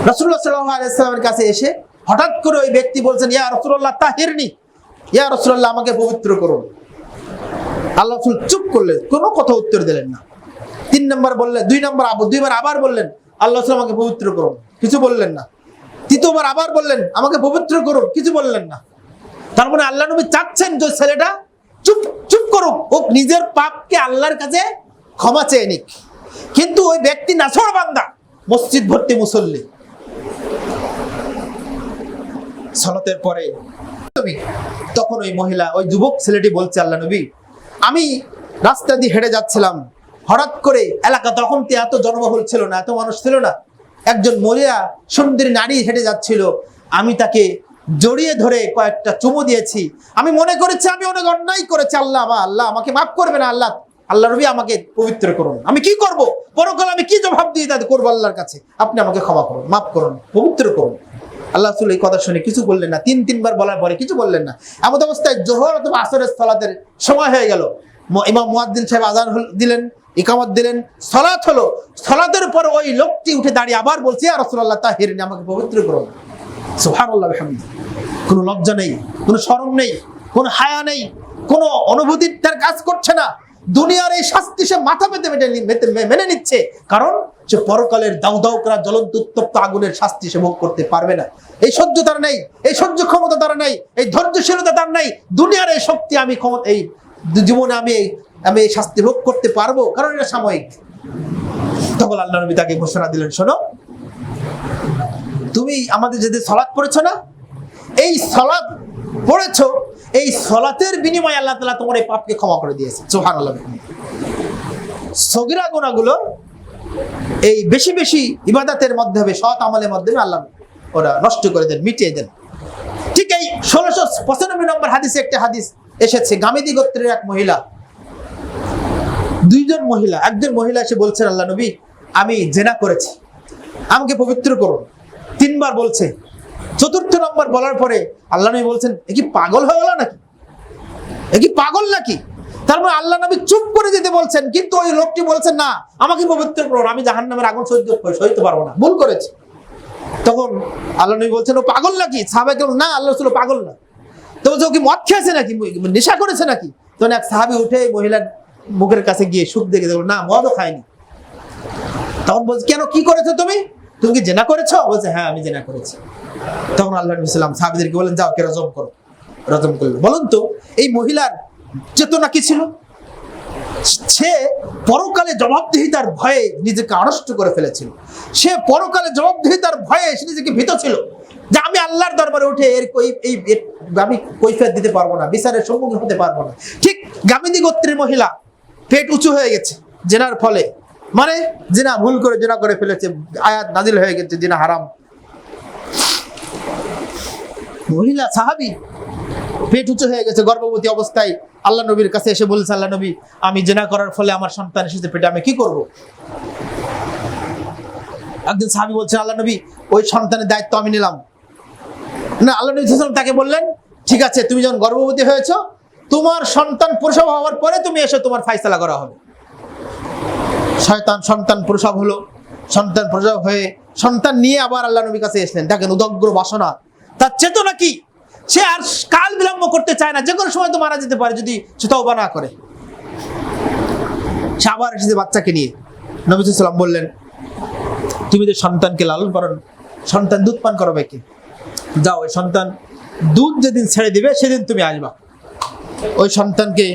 রাসূলুল্লাহ সাল্লাল্লাহু আলাইহি ওয়াসাল্লামের কাছে এসে হঠাৎ করে ওই ব্যক্তি বলছেন, ইয়া রাসূলুল্লাহ তাহিরনি, ইয়া রাসূলুল্লাহ আমাকে পবিত্র করুন। আল্লাহ রাসূল চুপ করলেন, কোনো কথা উত্তর দিলেন না। 3 নম্বর বললেন, 2 নম্বর দুইবার আবার বললেন, আল্লাহ রাসূল আমাকে পবিত্র করুন, কিছু বললেন না। 3য়বার আবার বললেন, আমাকে পবিত্র করুন, কিছু বললেন না। তার মানে আল্লাহ নবী চাচ্ছেন যে ছেলেটা চুপ করুক, ও নিজের পাপকে আল্লাহর কাছে ক্ষমা চেয়ে নিক। কিন্তু ওই ব্যক্তি নাছর বান্দা, মসজিদ ভর্তি মুসল্লি। সালাতের পরে তখন ওই মহিলা, ওই যুবক ছেলেটি বলছে, আল্লাহ নবী, আমি রাস্তা দিয়ে হেঁটে যাচ্ছিলাম, হঠাৎ করে এলাকা, তখন তো এত জনবহুল ছিল না, এত মানুষ ছিল না, একজন মহিলা সুন্দরী নারী হেঁটে যাচ্ছিল, আমি তাকে জড়িয়ে ধরে কয়েকটা চুমু দিয়েছি। আমি মনে করেছি আমি অনেক অন্যায় করেছি, আল্লাহ আমাকে মাফ করবে না, আল্লাহ নবী আমাকে পবিত্র করুন। আমি কি করব? পরকালে আমি কি জবাব দিয়ে তাদের করবো আল্লাহর কাছে? আপনি আমাকে ক্ষমা করুন, মাফ করুন, পবিত্র করুন। আল্লাহ রাসূল এই কথা শুনে কিছু বললেন না, তিনবার বলার পরে কিছু বললেন না। এমন অবস্থায় জোহর অথবা আসরের সালাতের সময় হয়ে গেল। ইমাম মুয়াজ্জিন সাহেব আযান দিলেন, ইকামত দিলেন, সালাত হলো। সালাতের পর ওই লোকটি উঠে দাঁড়িয়ে আবার বলছে, ইয়া রাসূলুল্লাহ তাহিরনি, আমাকে পবিত্র করুন। সুবহানাল্লাহ বিহামদিহি। কোনো লজ্জা নেই, কোনো শরম নেই, কোনো হায়া নেই, কোনো অনুভূতি তার কাজ করছে না। দুনিয়ার এই শাস্তি সে মাথা পেতে মেনে নিচ্ছে, কারণ সে পরকালের দাউ দাউ করা জ্বলন্ত উত্তপ্ত আগুনের শাস্তি সে ভোগ করতে পারবে না। এই সহ্য তার নেই, এই সহ্য ক্ষমতা তার নেই, এই ধৈর্যশীলতা তার নেই। দুনিয়ার এই শক্তি আমি এই জীবনে আমি এই শাস্তি ভোগ করতে পারবো, কারণ এটা সাময়িক। তখন আল্লাহ নবী তাকে ঘোষণা দিলেন, শোনো, তুমি আমাদের যদি সালাত পড়েছো না, এই সালাত পড়েছো, এই সালাতের বিনিময়ে আল্লাহ তাআলা তোমার এই পাপকে ক্ষমা করে দিয়েছে। সুবহানাল্লাহ। সগীরা গুনাহগুলো এই বেশি বেশি ইবাদতের মাধ্যমে, সৎ আমলের মাধ্যমে আল্লাহ ওরা নষ্ট করে দেন, মিটিয়ে দেন। ঠিক এই 1695 নম্বর হাদিসে একটা হাদিস এসেছে, গামেদী গোত্রের এক মহিলা, দুইজন মহিলা, একজন মহিলা এসে বলছেন, আল্লাহ নবী আমি জেনা করেছি, আমাকে পবিত্র করুন। তিনবার বলছে। চতুর্থ নম্বর বলার পরে আল্লাহ নবী বলছেন, এ কি পাগল হয়ে গেল নাকি, এ কি পাগল নাকি? তার মানে আল্লাহ নবী চুপ করে যেতে বলছেন, কিন্তু ওই লোকটি বলছেন, না আমাকে পবিত্র করুন, আমি জাহান্নামের আগুন সইতে পারবো না, ভুল করেছি। তখন আল্লাহ নবী বলছেন, ও পাগল নাকি? সাহাবায়ে কেরাম, না আল্লাহ রাসূল পাগল না। তো ও কি মদ খেয়েছে নাকি, নেশা করেছে নাকি? তখন এক সাহাবী উঠে মহিলার মুখের কাছে গিয়ে সুখ দেখে দেখল, না মদও খায়নি। তখন বলছে, কেন, কি করেছো তুমি? তুমি কি জেনা করেছো? বলছে, হ্যাঁ আমি জেনা করেছি। তখন আল্লাহ নবী সাল্লাল্লাহু আলাইহি ওয়াসাল্লাম সাহাবীদেরকে বলেন, যাও কে রজম করো। রজম করলো। বলুন তো এই মহিলার চেতনা কি ছিল? সে পরকালে জবাবদিহিতার ভয়ে নিজেকে আড়ষ্ট করে ফেলেছিল। সে পরকালে জবাবদিহিতার ভয়ে সে নিজেকে ভীত ছিল যে আমি আল্লাহর দরবারে উঠে আমি কৈফিয়ত দিতে পারবো না, বিচারের সম্মুখীন হতে পারবো না। ঠিক গামেদী গোত্রের মহিলা, পেট উঁচু হয়ে গেছে জেনার ফলে, মানে জিনা ভুল করে জিনা করে ফেলেছে, আয়াত নাজিল হয়ে গেছে জিনা হারাম। মহিলা সাহাবী পেট উঁচু হয়ে গেছে, গর্ভবতী অবস্থায় আল্লাহ নবীর কাছে এসে বলছে, আল্লাহ নবী আমি জিনা করার ফলে আমার সন্তান এসেছে পেটে, আমি কি করব? একজন সাহাবী বলছেন, আল্লাহ নবী ওই সন্তানের দায়িত্ব আমি নিলাম। না, আল্লাহ নবী সাল্লাল্লাহু আলাইহি ওয়াসাল্লাম তাকে বললেন, ঠিক আছে, তুমি যখন গর্ভবতী হয়েছো, তোমার সন্তান প্রসব হওয়ার পরে তুমি এসে তোমার ফায়সালা করা হবে। সন্তান প্রসব হলো, সন্তান প্রসব হয়ে সন্তান নিয়ে আবার আল্লাহ নবীর কাছে এসলেন। দেখেন উদগ্র বাসনা, তার চেতনা কি, সে আর কাল বিলম্ব করতে চায় না, যে কোনো সময় তো মারা যেতে পারে যদি সে তওবা না করে। সে আবার এসেছে বাচ্চাকে নিয়ে। নবী সাল্লাল্লাহু আলাইহি ওয়াসাল্লাম বললেন, তুমি যে সন্তানকে লালন পালন, সন্তান দুধ পান করাবে কি, যাও ওই সন্তান দুধ যেদিন ছেড়ে দিবে সেদিন তুমি আসবা। ওই সন্তানকে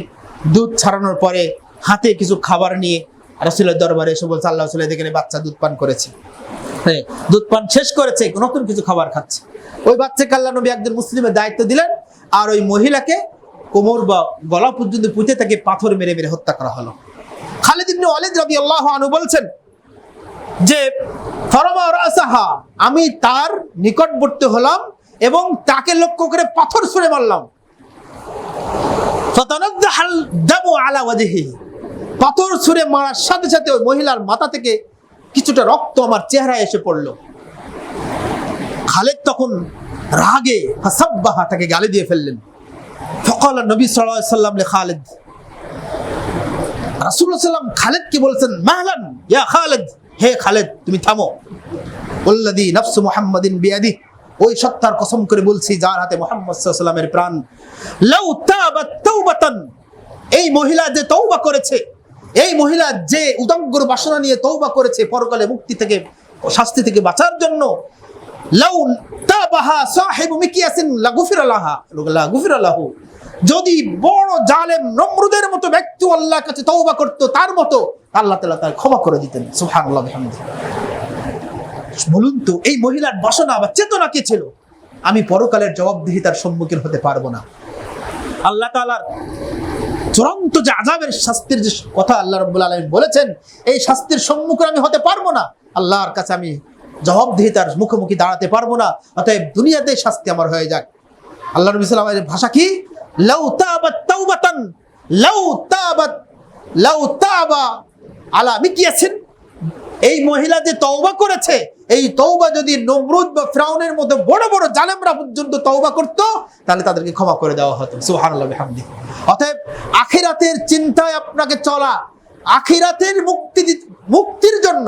দুধ ছাড়ানোর পরে হাতে কিছু খাবার নিয়ে রাসূলের দরবারে এসে বলছে, আল্লাহ রাসূল দেখেন বাচ্চা দুধ পান করেছে, হ্যাঁ দুধ পান শেষ করেছে, নতুন কিছু খাবার খাচ্ছে। ওই বাচ্চাকে আল্লাহ নবী একজন মুসলিমের দায়িত্ব দিলেন, আর ওই মহিলাকে কোমর বা গলা পর্যন্ত পুঁতে তাকে পাথর মেরে মেরে হত্যা করা হলো। খালিদ ইবনে ওয়ালিদ রাদিয়াল্লাহু আনহু বলছেন যে ফারামা রাসাহা, আমি তার নিকটবর্তী হলাম এবং তাকে লক্ষ্য করে পাথর ছুঁড়ে মারলাম। ফাতানাদ্দাহাল দামু আলা ওয়াজহি, পাথর ছুঁড়ে মারার সাথে সাথে ওই মহিলার মাথা থেকে কিছুটা রক্ত আমার চেহারায় এসে পড়লো। খালিদ তখন রাগে ফাসাব্বাহা, তাকে গালি দিয়ে ফেললেন। ফাকাল নবী সাল্লাল্লাহু আলাইহি ওয়াসাল্লাম লি খালিদ, রাসূলুল্লাহ সাল্লাল্লাহু আলাইহি ওয়াসাল্লাম খালিদকে বলছেন, মাহলান ইয়া খালিদ, হে খালিদ তুমি থামো। ওয়াল্লাযী নাফসু মুহাম্মাদিন বিয়াদিহি, ওই সত্তার কসম করে বলছি যার হাতে মুহাম্মদ সাল্লাল্লাহু আলাইহি ওয়াসাল্লামের প্রাণ, লাউ তাবাত তাওবাতান, এই মহিলা যে তওবা করেছে, এই মহিলা যে উদগ্র বাসনা নিয়ে তওবা করেছে পরকালে মুক্তি থেকে, শাস্তি থেকে বাঁচার জন্য, লাউ তাবাহা সাহিবু মিকিয়াসিন লাগুফিরা লাহু, যদি বড় জালেম নমরুদের মতো ব্যক্তি আল্লাহর কাছে তওবা করত, তার মতো আল্লাহ তাআলা তার ক্ষমা করে দিতেন। সুবহানাল্লাহ বিহামদিহি। বলুন তো এই মহিলার বাসনা বা চেতনা কি ছিল? আমি পরকালের জবাবদিহিতার সম্মুখীন হতে পারবো না। আল্লাহ তাআলার চূড়ান্ত যে আযাবের শাস্তির যে কথা আল্লাহ রাব্বুল আলামিন বলেছেন, এই শাস্তির সম্মুখীন আমি হতে পারবো না, আল্লাহর কাছে আমি জবাবদিহিতার মুখোমুখি দাঁড়াতে পারবো না। অতএব দুনিয়াতে শাস্তি আমার হয়ে যাক। আল্লাহ নবী সাল্লাল্লাহু আলাইহি ওয়াসাল্লামের ভাষা কি? লাউ তাবাত তাওবাতান, লাউ তাবা আলা মিকিয়াসিন, এই মহিলা যে তওবা করেছে, এই তওবা যদি নমরুদ বা ফিরাউনের মতো বড় বড় জালেমরা পর্যন্ত তওবা করত, তাহলে তাদেরকে ক্ষমা করে দেওয়া হতো। সুবহানাল্লাহ বিহামদিহি। অতএব আখিরাতের চিন্তায় আপনাকে চলা, আখিরাতের মুক্তির জন্য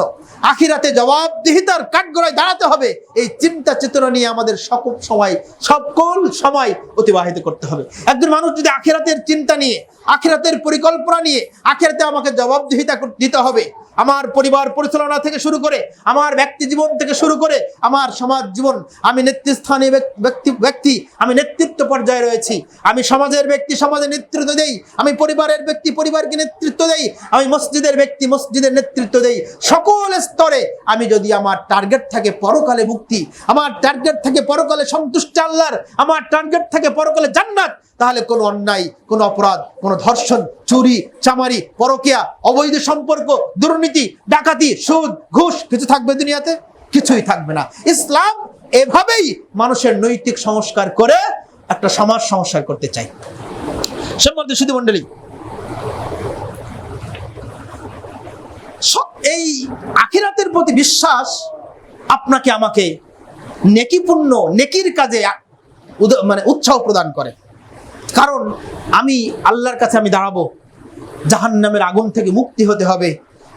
আখিরাতে জবাবদিহিতার কাঠগড়ায় দাঁড়াতে হবে, এই চিন্তা চেতনা নিয়ে আমাদের সকল সময় অতিবাহিত করতে হবে। একজন মানুষ যদি আখিরাতের চিন্তা নিয়ে, আখিরাতের পরিকল্পনা নিয়ে, আখিরাতে আমাকে জবাবদিহিতা দিতে হবে, আমার পরিবার পরিচালনা থেকে শুরু করে, আমার ব্যক্তি জীবন থেকে শুরু করে, আমার সমাজ জীবন, আমি নেতৃস্থানীয় ব্যক্তি, আমি নেতৃত্ব পর্যায়ে রয়েছি, আমি সমাজের ব্যক্তি সমাজে নেতৃত্ব দেই, আমি পরিবারের ব্যক্তি পরিবারকে নেতৃত্ব দেই, আমি মসজিদের ব্যক্তি মসজিদের নেতৃত্ব দেই। সকল স্তরে আমি যদি আমার টার্গেট থাকে পরকালে মুক্তি, আমার টার্গেট থাকে পরকালে সন্তুষ্ট আল্লাহর, আমার টার্গেট থাকে পরকালে জান্নাত, তাহলে কোনো অন্যায়, কোনো অপরাধ, কোনো ধর্ষণ, চুরি, চামারি, পরকিয়া, অবৈধ সম্পর্ক, দুর্নীতি, ডাকাতি, সুদ, ঘুষ কিছু থাকবে দুনিয়াতে? কিছুই থাকবে না। ইসলাম এভাবেই মানুষের নৈতিক সংস্কার করে একটা সমাজ সংস্কার করতে চাই। সম্মানিত সুধী মণ্ডলী, এই আখিরাতের প্রতি বিশ্বাস আপনাকে আমাকে নেকিপূর্ণ, নেকির কাজে উৎসাহ প্রদান করে। কারণ আমি আল্লাহর কাছে আমি দাঁড়াবো, জাহান্নামের আগুন থেকে মুক্তি হতে হবে।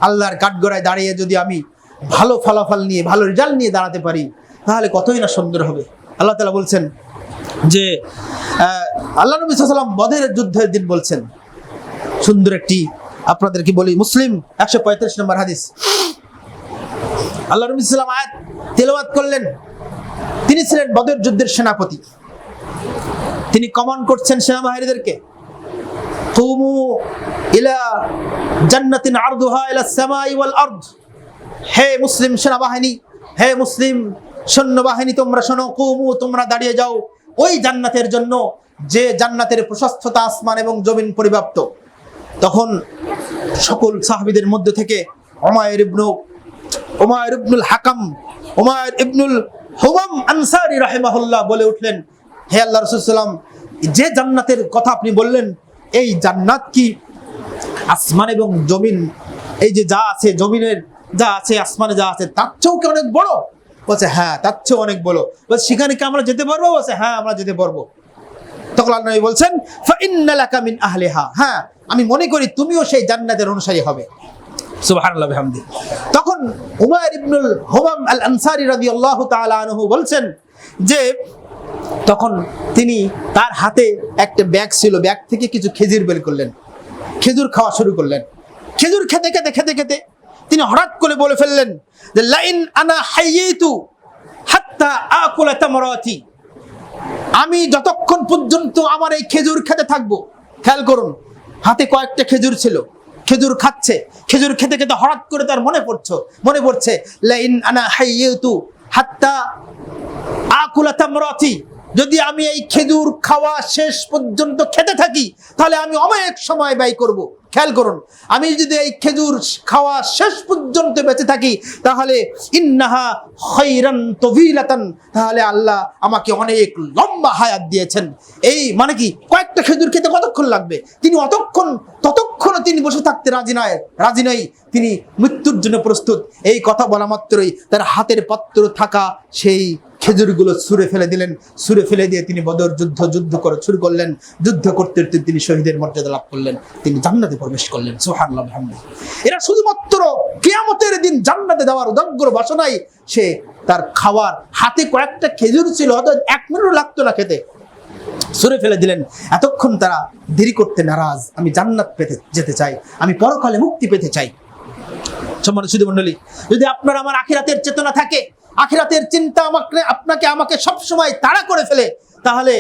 আল্লাহর কাঠগড়ায় দাঁড়িয়ে যদি আমি ভালো ফলাফল নিয়ে, ভালো রেজাল্ট নিয়ে দাঁড়াতে পারি, তাহলে কতই না সুন্দর হবে। আল্লাহ তাআলা বলছেন যে আল্লাহ নবী সাল্লাল্লাহু আলাইহি ওয়াসাল্লাম বদরের যুদ্ধের দিন বলছেন, সুন্দর একটি আপনাদেরকে বলি, মুসলিম 135 নম্বর হাদিস। আল্লাহ নবী সাল্লাল্লাহু আলাইহি ওয়াসাল্লাম আয়াত তেলাওয়াত করলেন। তিনি ছিলেন বদর যুদ্ধের সেনাপতি, তিনি কমান্ড করছেন সেনাবাহিনীদেরকে, কুমু ইলা জান্নাতিন আরদুহা ইলা সামাই ওয়াল আরদ। হে মুসলিম সেনাবাহিনী, হে মুসলিম সৈন্যবাহিনী, তোমরা শোনো, কুমু, তোমরা দাঁড়িয়ে যাও ওই জান্নাতের জন্য যে জান্নাতের প্রশস্ততা আসমান এবং জমিন পরিব্যাপ্ত। তখন সকল সাহাবীদের মধ্য থেকে উমাইর ইবনুল হাকাম, উমাইর ইবনুল হুমাম আনসারী রাহিমাহুল্লাহ বলে উঠলেন, হে আল্লাহর রাসূল সাল্লাল্লাহু আলাইহি ওয়াসাল্লাম, যে জান্নাতের কথা আপনি বললেন, এই জান্নাত কি আসমান এবং জমিন, এই যে যা আছে, জমিনের যা আছে, আসমানে যা আছে, তার চেয়েও কি অনেক বড়? বলছে হ্যাঁ, তার চেয়েও অনেক বড়। বলছে সেখানে কি আমরা যেতে পারবো? বলছে হ্যাঁ, আমরা যেতে পারবো। তখন আল্লাহ নবী বলছেন, ফাইন্না লাকা মিন আহলিহা, হ্যাঁ, আমি মনে করি তুমিও সেই জান্নাতের অনুসারী হবে। সুবহানাল্লাহ বিহামদিহি। তখন উমাইর ইবনুল হুমাম আল আনসারী রাদিয়াল্লাহু তাআলা আনহু বলছেন যে তখন তিনি, তার হাতে একটা ব্যাগ ছিল, ব্যাগ থেকে কিছু খেজুর বের করলেন, খেজুর খাওয়া শুরু করলেন। খেজুর খেতে খেতে খেতে খেতে তিনি হঠাৎ করে বলে ফেললেন যে লাইন আনা হাইয়িতু হাত্তা আকুলা তামরাতি, আমি যতক্ষণ পর্যন্ত আমার এই খেজুর খেতে থাকবো। খেয়াল করুন, হাতে কয়েকটা খেজুর ছিল, খেজুর খাচ্ছে, খেজুর খেতে খেতে হঠাৎ করে তার মনে পড়ছে লাইন আনা হাইয়িতু হাত্তা আকুলা তামরাতি, যদি আমি এই খেজুর খাওয়া শেষ পর্যন্ত খেতে থাকি, তাহলে আমি অনেক সময় ব্যয় করব। খেয়াল করুন, আমি যদি এই খেজুর খাওয়া শেষ পর্যন্ত বেঁচে থাকি, তাহলে ইন্নাহা খায়রান তাওয়িলাতান, তাহলে আল্লাহ আমাকে অনেক লম্বা হায়াত দিয়েছেন। এই মানে কি, কয়েকটা খেজুর খেতে কতক্ষণ লাগবে? তিনি ততক্ষণ তিনি বসে থাকতে রাজি নয়, তিনি মৃত্যুর জন্য প্রস্তুত। এই কথা বলা মাত্রই তার হাতের পাত্র থাকা সেই খেজুরগুলো ছুঁড়ে ফেলে দিলেন। ছুঁড়ে ফেলে দিয়ে তিনি বদর যুদ্ধ করে শুরু করলেন। যুদ্ধ করতে করতে তিনি শহীদের মর্যাদা লাভ করলেন, তিনি জান্নাতে প্রবেশ করলেন। সুবহানাল্লাহ বিহামদিহি। এরা শুধুমাত্র কিয়ামতের দিন জান্নাতে যাওয়ার উদগ্র বাসনায় সে তার খাওয়ার, হাতে কয়েকটা খেজুর ছিল, হয়তো 1 মিনিটও লাগতো না খেতে, ছুঁড়ে ফেলে দিলেন। এতক্ষণ তারা দেরি করতে নারাজ, আমি জান্নাত পেতে যেতে চাই, আমি পরকালে মুক্তি পেতে চাই। সম্মানিত সুধী মণ্ডলী, যদি আপনার আমার আখিরাতের চেতনা থাকে, আখিরাতের চিন্তা আমাকে সবসময় তাড়া করে ফেলে, তাহলে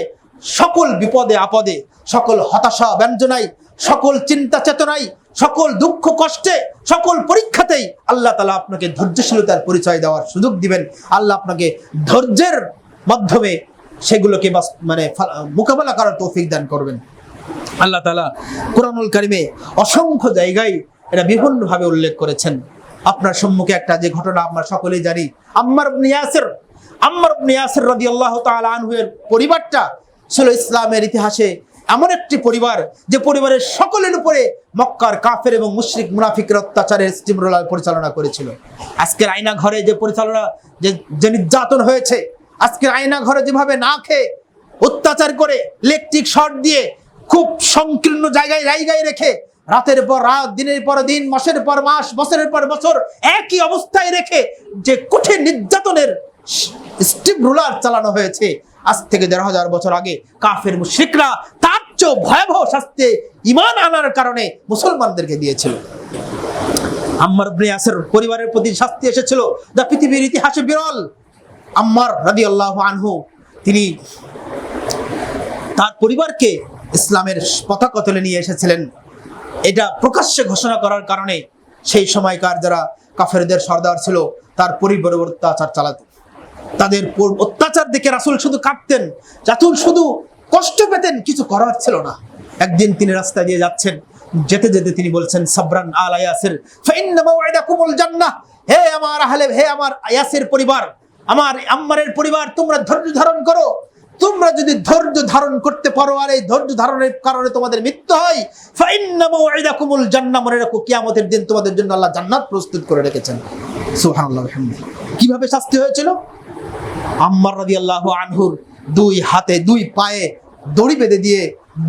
সকল বিপদে আপদে, সকল হতাশা ব্যঞ্জনায়, সকল চিন্তা চেতনায়, সকল দুঃখ কষ্টে, সকল পরীক্ষাতেই আল্লাহ তাআলা আপনাকে ধৈর্যশীলতার পরিচয় দেওয়ার সুযোগ দিবেন। আল্লাহ আপনাকে ধৈর্যের মাধ্যমে সেগুলোকে মোকাবেলা করার তৌফিক দান করবেন। আল্লাহ তাআলা কুরআনুল কারীমে অসংখ্য জায়গায় এটা বিভিন্নভাবে উল্লেখ করেছেন। আপনার সম্মুখে একটা যে ঘটনা আমরা সকলেই জানি, আম্মার ইবনে ইয়াসির রাদিয়াল্লাহু তাআলা আনহু এর পরিবারটা ছিল ইসলামের ইতিহাসে এমন একটি পরিবার যে পরিবারের সকলের উপরে মক্কার কাফের এবং মুশরিক মুনাফিকের অত্যাচারের স্টিম রোলার পরিচালনা করেছিল। আজকের আয়না ঘরে যে পরিচালনা, যে নির্যাতন হয়েছে, আজকের আয়না ঘরে যেভাবে না খেয়ে অত্যাচার করে ইলেকট্রিক শর্ট দিয়ে খুব সংকীর্ণ জায়গায় রেখে রাতের পর রাত, দিনের পর দিন, মাসের পর মাস, বছরের পর বছর একই অবস্থায় রেখে যে কঠিন নির্যাতনের স্টিম রোলার চালানো হয়েছে, আজ থেকে ১৫০০ বছর আগে কাফের মুশরিকরা তার চেয়ে ভয়াবহ শাস্তি ঈমান আনার কারণে মুসলমানদেরকে দিয়েছিল। আম্মার ইবনে ইয়াসির পরিবারের প্রতি শাস্তি এসেছিল যা পৃথিবীর ইতিহাসে বিরল। আম্মার রাদিয়াল্লাহু আনহু তিনি তার পরিবারকে ইসলামের পতাকা তুলে নিয়ে এসেছিলেন। এটা প্রকাশ্যে ঘোষণা করার কারণে সেই সময়কার যারা কাফেরদের সর্দার ছিল তার পরিবারের অত্যাচার চালাতে, তাদের অত্যাচার দেখে রাসূল শুধু কাঁদতেন, রাসূল শুধু কষ্ট পেতেন, কিছু করার ছিল না। একদিন তিনি রাস্তা দিয়ে যাচ্ছেন, যেতে যেতে তিনি বলছেন, সাবরান আলা ইয়াসির ফাইন্না মাওইদাকুমুল জান্নাহ, হে আমার আহলে, হে আমার ইয়াসির পরিবার, আমার আম্মারের পরিবার, তোমরা ধৈর্য ধারণ করো। তোমরা যদি ধৈর্য ধারণ করতে পারো আর এই ধৈর্য ধারণের কারণে তোমাদের মৃত্যু হয়, ফাইন্না মাওইদাকুমুল জান্নাহ, মনে রাখো কিয়ামতের দিন তোমাদের জন্য আল্লাহ জান্নাত প্রস্তুত করে রেখেছেন। সুবহানাল্লাহ ওয়া বিহামদিহি। কিভাবে শাস্তি হয়েছিল? আম্মার রাদিয়াল্লাহু আনহুর দুই হাতে দুই পায়ে দড়ি বেঁধে দিয়ে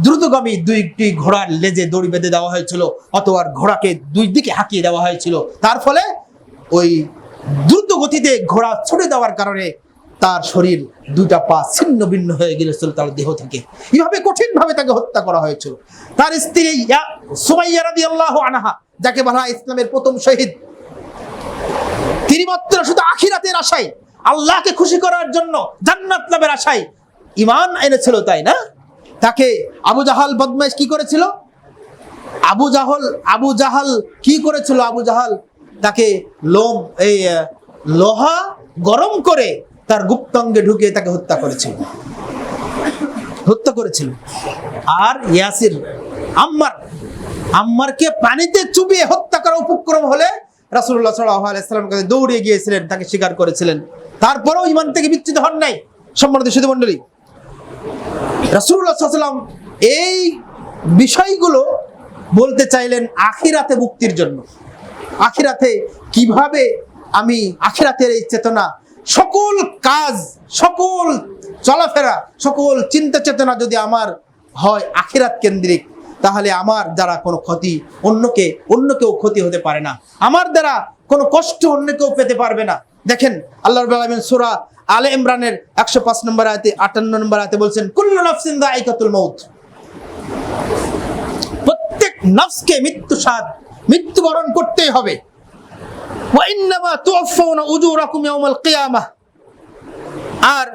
দ্রুতগামী দুইটি ঘোড়ার লেজে দড়ি বেঁধে দেওয়া হয়েছিল, অথবা ঘোড়াকে দুই দিকে হাঁকিয়ে দেওয়া হয়েছিল। তার ফলে ওই দ্রুত গতিতে ঘোড়া ছুটে দেওয়ার কারণে তার শরীর দুইটা পা ছিন্ন ভিন্ন হয়ে গিয়েছিল তার দেহ থেকে। এইভাবে কঠিন ভাবে তাকে হত্যা করা হয়েছিল। তার স্ত্রী সুমাইয়া রাদিয়াল্লাহু আনহা, যাকে বলা হয় ইসলামের প্রথম শহীদ, তিনি মাত্র শুধু আখিরাতের আশায়, আল্লাহকে খুশি করার জন্য, জান্নাত লাভের আশায় ঈমান এনেছিল, তাই না? তাকে আবু জাহাল বদমাইশ কি করেছিল? আবু জাহাল কি করেছিল? আবু জাহাল তাকে লোহা গরম করে তার গুপ্তাঙ্গে ঢুকিয়ে তাকে হত্যা করেছিল। আর ইয়াসির আম্মারকে পানিতে চুবিয়ে হত্যা করার উপক্রম হলে রাসূলুল্লাহ সাল্লাল্লাহু আলাইহি ওয়াসাল্লামের কাছে দৌড়ে গিয়েছিলেন, তাকে স্বীকার করেছিলেন। তারপরেও ঈমান থেকে বিচ্যুত হন নাই। সম্মানিত সুধী মণ্ডলী, রাসূলুল্লাহ সাল্লাল্লাহু আলাইহি ওয়াসাল্লাম এই বিষয়গুলো বলতে চাইলেন আখিরাতে মুক্তির জন্য। আখিরাতে কিভাবে আমি আখিরাতের এই চেতনা, সকল কাজ, সকল চলাফেরা, সকল চিন্তা চেতনা যদি আমার হয় আখিরাত কেন্দ্রিক, তাহলে আমার দ্বারা কোনো ক্ষতি অন্য কেউ ক্ষতি হতে পারে না, আমার দ্বারা কোনো কষ্ট অন্য কেউ পেতে পারবে না। দেখেন আল্লাহ রাব্বুল আলামিন সূরা আলে ইমরানের 105 নম্বর আয়াতে 58 নম্বর আয়াতে বলছেন, কুল্লু নাফসিন যায়িকাতুল মাউত, প্রত্যেক নফসকে মৃত্যুবরণ করতেই হবে। ওয়া ইন্নামা তুওয়াফাউনা উজুরাকুম ইয়াওমাল কিয়ামাহ, আর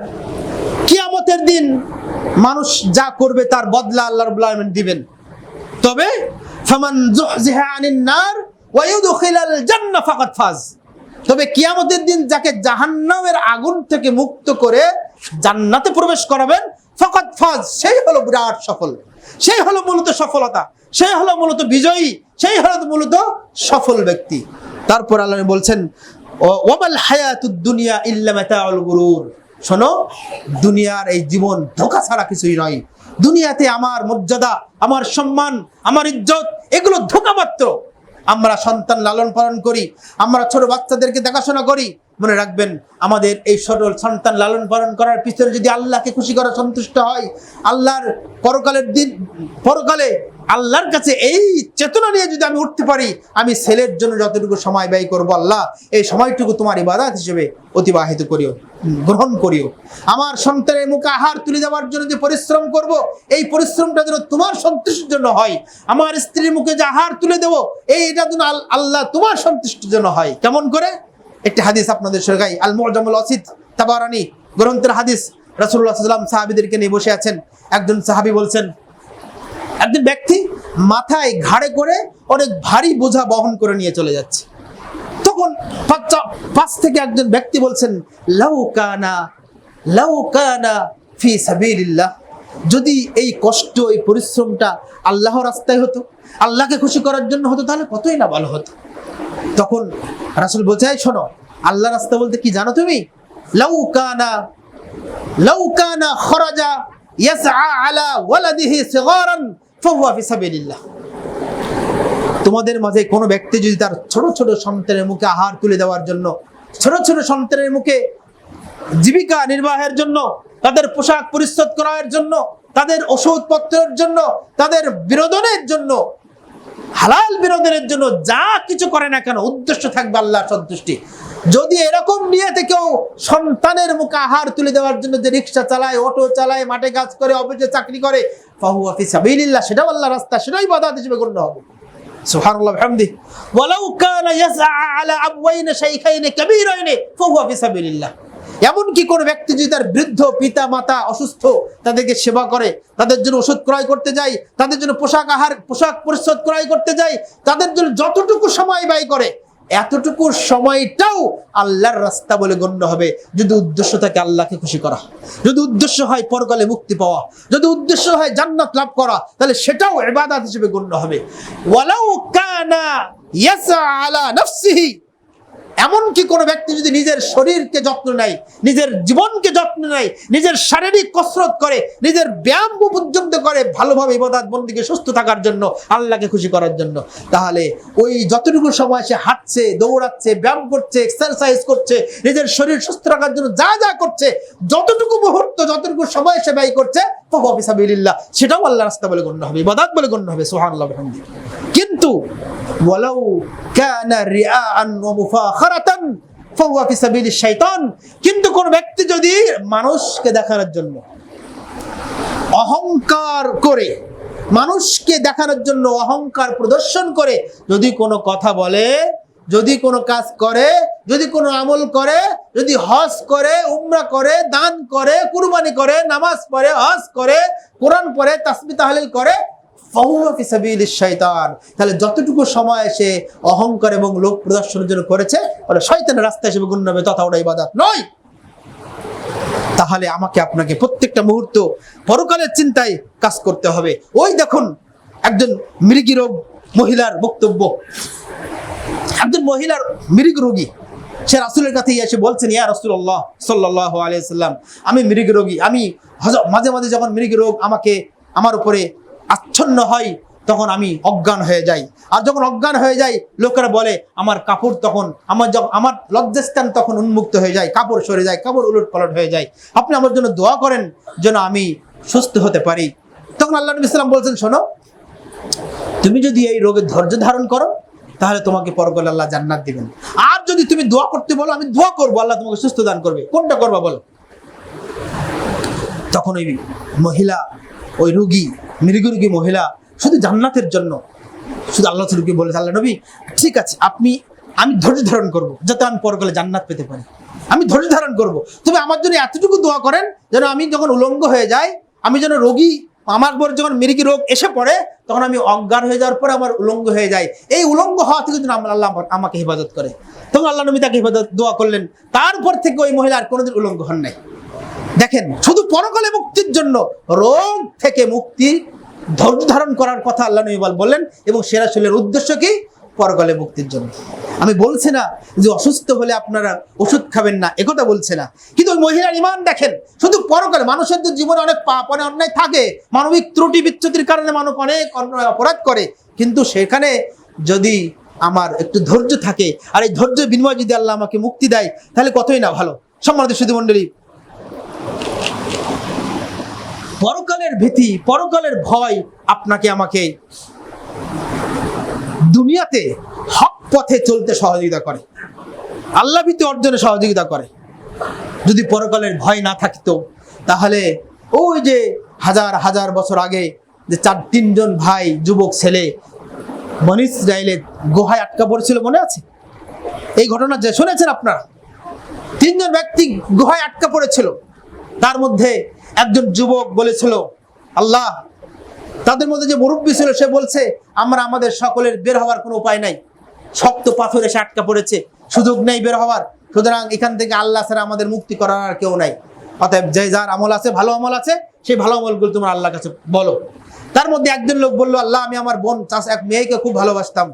কিয়ামতের দিন মানুষ যা করবে তার বদলা আল্লাহ রাব্বুল আলামিন দিবেন। তবে ফামান যুহজিহা আনিন নার ওয়া ইউদখিলাল জান্নাহ ফাকাদ ফাজ, তবে কিয়ামতের দিন যাকে জাহান্নামের আগুন থেকে মুক্ত করে জান্নাতে প্রবেশ করাবেন, ফাকাদ ফাজ, সেই হলো বিরাট সফল, সেই হলো মূলত সফলতা, সেই হলো মূলত বিজয়ী, সেই হলো মূলত সফল ব্যক্তি। তারপর আল্লাহ বলছেন, ওয়ামাল হায়াতুদ দুনিয়া ইল্লা মাতাউল গুরুর, শোনো, দুনিয়ার এই জীবন ধোঁকা ছাড়া কিছুই নয়। দুনিয়াতে আমার মর্যাদা, আমার সম্মান, আমার ইজ্জত, এগুলো ধোঁকা মাত্র। আমরা সন্তান লালন পালন করি, আমরা ছোট বাচ্চাদেরকে দেখাশোনা করি, মনে রাখবেন আমাদের এই সরল সন্তান লালন পালন করার পিছনে যদি আল্লাহকে খুশি করা সন্তুষ্ট হয়, আল্লাহর পরকালে আল্লাহর কাছে এই চেতনা নিয়ে যদি আমি উঠতে পারি, আমি ছেলের জন্য যতটুকু সময় ব্যয় করবো, আল্লাহ এই সময়টুকু তোমার ইবাদত হিসেবে অতিবাহিত করিও, গ্রহণ করিও। আমার সন্তানের মুখে আহার তুলে দেওয়ার জন্য যে পরিশ্রম করব, এই পরিশ্রমটা যেন তোমার সন্তুষ্টির জন্য হয়। আমার স্ত্রীর মুখে যে আহার তুলে দেবো, এইটা যেন আল্লাহ তোমার সন্তুষ্টির জন্য হয়। কেমন করে? একটি হাদিস আপনাদের শোনাই, আল মুআজামুল ওয়াসিত তাবারানী গ্রন্থের হাদিস। রাসূলুল্লাহ সাল্লাল্লাহু আলাইহি ওয়াসাল্লাম সাহাবীদেরকে নিয়ে বসে আছেন। একজন সাহাবী বলছেন, একজন ব্যক্তি মাথায় ঘাড়ে করে অনেক ভারী বোঝা বহন করে নিয়ে চলে যাচ্ছে। তখন পাশ থেকে একজন ব্যক্তি বলছেন, লাউ কানা ফি সাবিলিল্লাহ, যদি এই কষ্ট, এই পরিশ্রমটা আল্লাহর রাস্তায় হতো, আল্লাহকে খুশি করার জন্য হতো, তাহলে কতই না ভালো হতো। তখন রাসূল বলছে, শোনো, আল্লাহ রাস্তা বলতে কি জানো তুমি? লাউ কানা খরাজা ইয়াসআ আলা ওয়ালাদিহি সিগারান ফাহুয়া ফি সাবিলিল্লাহ। তোমাদের মাঝে কোনো ব্যক্তি যদি তার ছোট ছোট সন্তানের মুখে আহার তুলে দেওয়ার জন্য, ছোট ছোট সন্তানের মুখে জীবিকা নির্বাহের জন্য, তাদের পোশাক পরিচ্ছদ করার জন্য, তাদের ওষুধপত্রের জন্য, তাদের বিনোদনের জন্য, হালাল বিনোদনের জন্য যা কিছু করে না কেন উদ্দেশ্য থাকবে আল্লাহর সন্তুষ্টি। যদি এরকম নিয়তে কেউ সন্তানের মুখে আহার তুলে দেওয়ার জন্য যে রিক্সা চালায়, অটো চালায়, মাঠে কাজ করে, অফিসে চাকরি করে, ফাহুয়া ফি সাবিলিল্লাহ, সেটাও আল্লাহর রাস্তা, সেটাই ইবাদত হিসেবে গণ্য হবে। সুবহানাল্লাহ বিহামদিহি ওয়ালাউ কানা ইয়াসআ আলা আবওয়াইন শাইখাইন কাবীরাইন ফাহুয়া ফি সাবিলিল্লাহ। এমনকি কোন ব্যক্তি যদি তার বৃদ্ধ পিতা মাতা অসুস্থ, তাদেরকে সেবা করে, তাদের জন্য ওষুধ ক্রয় করতে যায়, তাদের জন্য পোশাক পরিচ্ছদ ক্রয় করতে যায়, তাদের জন্য যতটুকু সময় ব্যয় করে, এতটুকু সময়টাও আল্লাহর রাস্তা বলে গণ্য হবে, যদি উদ্দেশ্য থাকে আল্লাহকে খুশি করা, যদি উদ্দেশ্য হয় পরকালে মুক্তি পাওয়া, যদি উদ্দেশ্য হয় জান্নাত লাভ করা, তাহলে সেটাও ইবাদত হিসেবে গণ্য হবে। ওয়ালাউ কানা ইয়াসআ আলা নাফসিহি, এমনকি কোনো ব্যক্তি যদি নিজের শরীরকে যত্ন নেয়, নিজের জীবনকে যত্ন নেয়, নিজের শারীরিক কসরত করে, নিজের ব্যায়াম পর্যন্ত করে ভালোভাবে ইবাদত বন্দেগী সুস্থ থাকার জন্য, আল্লাহকে খুশি করার জন্য, তাহলে ওই যতটুকু সময় সে হাঁটছে, দৌড়াচ্ছে, ব্যায়াম করছে, এক্সারসাইজ করছে, নিজের শরীর সুস্থ রাখার জন্য যা যা করছে, যতটুকু মুহূর্ত, যতটুকু সময় সে ব্যয় করছে, ফাহুয়া ফি সাবিলিল্লাহ, সেটাও আল্লাহর রাস্তা বলে গণ্য হবে, ইবাদত বলে গণ্য হবে। সুবহানাল্লাহ বিহামদিহি। কিন্তু ওয়ালাউ কানা রিআআন ওয়া মুফাখারাতান ফাহুয়া ফি সাবিলিশ শাইতান, কিন্তু কোন ব্যক্তি যদি মানুষকে দেখানোর জন্য, অহংকার করে, মানুষকে দেখানোর জন্য অহংকার প্রদর্শন করে যদি কোনো কথা বলে, যদি কোনো কাজ করে, যদি কোনো আমল করে, যদি হজ করে, উমরা করে, দান করে, কুরবানি করে, নামাজ পড়ে, হজ করে, কোরআন পড়ে, তাসবিহ তাহলিল করে, ফাহুয়া ফি সাবিলিশ শাইতান, তাহলে যতটুকু সময় সে অহংকার এবং লোক প্রদর্শনের জন্য করেছে ওটা শয়তানের রাস্তা হিসেবে গণ্য হবে, তথা ওটা ইবাদত নয়। তাহলে আমাকে আপনাকে প্রত্যেকটা মুহূর্ত পরকালের চিন্তায় কাজ করতে হবে। ওই দেখুন একজন মৃগী রোগ মহিলার বক্তব্য, একজন মহিলার মৃগ রোগী, সে রাসূলের কাছে এসে বলছেন, ইয়া রাসূলুল্লাহ সাল্লাল্লাহু আলাইহি ওয়াসাল্লাম, আমি মৃগ রোগী, আমি মাঝে মাঝে যখন মৃগ রোগ আমার উপরে আচ্ছন্ন হয় তখন আমি অজ্ঞান হয়ে যাই, আর যখন অজ্ঞান হয়ে যাই লোকেরা বলে আমার কাপড়, তখন আমার লজ্জাস্থান তখন উন্মুক্ত হয়ে যায়, কাপড় সরে যায়, কাপড় উলট পালট হয়ে যায়, আপনি আমার জন্য দোয়া করেন যেন আমি সুস্থ হতে পারি। তখন আল্লাহ নবী সাল্লাল্লাহু আলাইহি ওয়াসাল্লাম বলছেন, শোনো, তুমি যদি এই রোগের ধৈর্য ধারণ করো তাহলে তোমাকে পরকালে আল্লাহ জান্নাত দিবেন, আর যদি তুমি দোয়া করতে বলো আমি দোয়া করবো, আল্লাহ তোমাকে সুস্থ দান করবে, কোনটা করবা বলো? তখন ওই মহিলা, ওই রোগী, মৃগ রোগী মহিলা শুধু জান্নাতের জন্য শুধু আল্লাহ রসুলকে বলেছে, আল্লাহ নবী ঠিক আছে, আমি ধৈর্য ধারণ করবো যাতে আমি পরকালে জান্নাত পেতে পারি, আমি ধৈর্য ধারণ করবো, তবে আমার জন্য এতটুকু দোয়া করেন যেন আমি যখন উলঙ্গ হয়ে যাই, আমি যেন রোগী, আমার পর যখন মৃগী রোগ এসে পড়ে তখন আমি অজ্ঞান হয়ে যাওয়ার পরে আমার উলঙ্গ হয়ে যায়, এই উলঙ্গ হওয়া থেকে যেন আল্লাহ আমাকে হেফাজত করে। তখন আল্লাহ নবী তাকে হেফাজত দোয়া করলেন, তারপর থেকে ওই মহিলা আর কোনোদিন উলঙ্গ হন নাই। দেখেন, শুধু পরকালে মুক্তির জন্য, রোগ থেকে মুক্তি, ধৈর্য ধারণ করার কথা আল্লাহ নবী বললেন, এবং সেরা শরীরের উদ্দেশ্য কি? পরকালে মুক্তির জন্য। আমি বলছি না যে অসুস্থ হলে আপনারা ওষুধ খাবেন না, একথা বলছে না, কিন্তু ওই মহিলার ঈমান দেখেন, শুধু পরকালে, মানুষের তো জীবনে অনেক পাপ, অনেক অন্যায় থাকে, মানবিক ত্রুটি বিচ্যুতির কারণে মানুষ অনেক অপরাধ করে, কিন্তু সেখানে যদি আমার একটু ধৈর্য থাকে, আর এই ধৈর্যের বিনিময়ে যদি আল্লাহ আমাকে মুক্তি দেয়, তাহলে কতই না ভালো। সম্মানিত সুধী মণ্ডলী, পরকালের ভীতি, পরকালের ভয় আপনাকে আমাকে দুনিয়াতে হক পথে চলতে সহযোগিতা করে, আল্লাহ ভীতি অর্জনে সহযোগিতা করে। যদি পরকালের ভয় না থাকতো তাহলে ওই যে হাজার হাজার বছর আগে যে তিনজন ভাই, যুবক ছেলে বনী ইসরাইলের গুহায় আটকা পড়েছিল, মনে আছে এই ঘটনা? যে শুনেছেন আপনারা, তিনজন ব্যক্তি গুহায় আটকা পড়েছিল, তার মধ্যে একজন যুবক বলেছিল, আল্লাহ, তাদের মধ্যে যে মুরব্বী ছিল সে বলছে, আমাদের সকলের বের হওয়ার কোনো উপায় নাই, শক্ত পাথর এসে আটকা পড়েছে, সুযোগ নেই বের হওয়ার, সুতরাং এখান থেকে আল্লাহ ছাড়া আমাদের মুক্তি করার আর কেউ নাই, অতএব যে যার আমল আছে, ভালো আমল আছে, সেই ভালো আমলগুলো তোমার আল্লাহর কাছে বলো। তার মধ্যে একজন লোক বললো, আল্লাহ, আমি আমার বোন এক মেয়েকে খুব ভালোবাসতাম,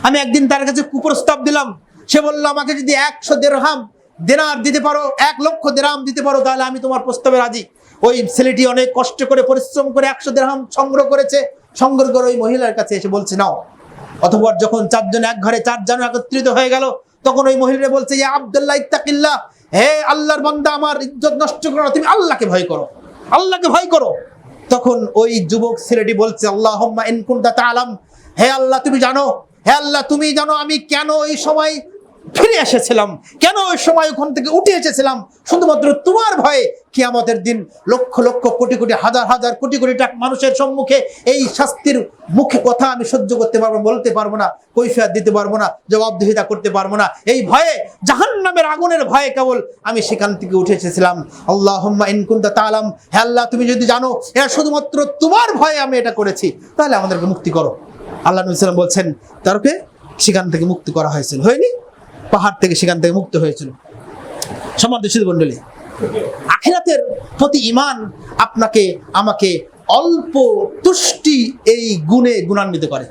আমি একদিন তার কাছে কুপ্রস্তাব দিলাম, সে বললো আমাকে যদি 100 দিরহাম দিনার দিতে পারো, 1 লক্ষ দিরহাম দিতে পারো, তাহলে আমি তোমার প্রস্তাবে রাজি। ওই ছেলেটি অনেক কষ্ট করে পরিশ্রম করে 100 দিরহাম সংগ্রহ করেছে, সংগ্রহ করে ওই মহিলার কাছে এসে বলছে নাও। অতঃপর যখন 4 জন এক ঘরে 4 জন একত্রিত হয়ে গেল, তখন ওই মহিলা বলছে, ইয়া আব্দুল্লাহ ইত্তাকিল্লাহ, হে আল্লাহর বান্দা, আমার ইজ্জত নষ্ট করো না, তুমি আল্লাহকে ভয় করো, আল্লাহকে ভয় করো। তখন ওই যুবক ছেলেটি বলছে, আল্লাহুম্মা ইন কুনতা তাআলাম, হে আল্লাহ তুমি জানো, হে আল্লাহ তুমি জানো আমি কেন ওই সময় ফিরে এসেছিলাম, কেন ওই সময় ওখান থেকে উঠে এসেছিলাম, শুধুমাত্র তোমার ভয়ে। কিয়ামতের দিন লক্ষ লক্ষ কোটি কোটি হাজার হাজার কোটি কোটি টাকা মানুষের সম্মুখে এই শাস্তির মুখে কথা আমি সহ্য করতে পারবো, বলতে পারবো না, কৈফিয়ত দিতে পারবো না, জবাবদিহিতা করতে পারবো না। এই ভয়ে, জাহান্নামের আগুনের ভয়ে কেবল আমি সেখান থেকে উঠে এসেছিলাম। আল্লাহুম্মা ইন কুনতা তাআলাম, হে আল্লাহ তুমি যদি জানো এটা শুধুমাত্র তোমার ভয়ে আমি এটা করেছি, তাহলে আমাদেরকে মুক্তি করো। আল্লাহ নবী সাল্লাল্লাহু আলাইহি ওয়াসাল্লাম বলছেন, তারপরে সেখান থেকে মুক্তি করা হয়েছিল, হয়নি? পাহাড় থেকে সেখান থেকে মুক্ত হয়েছিল। সম্মানিত মণ্ডলী, আখিরাতের প্রতি ঈমান আপনাকে আমাকে অল্প তুষ্টি এই গুণে গুণান্বিত করে।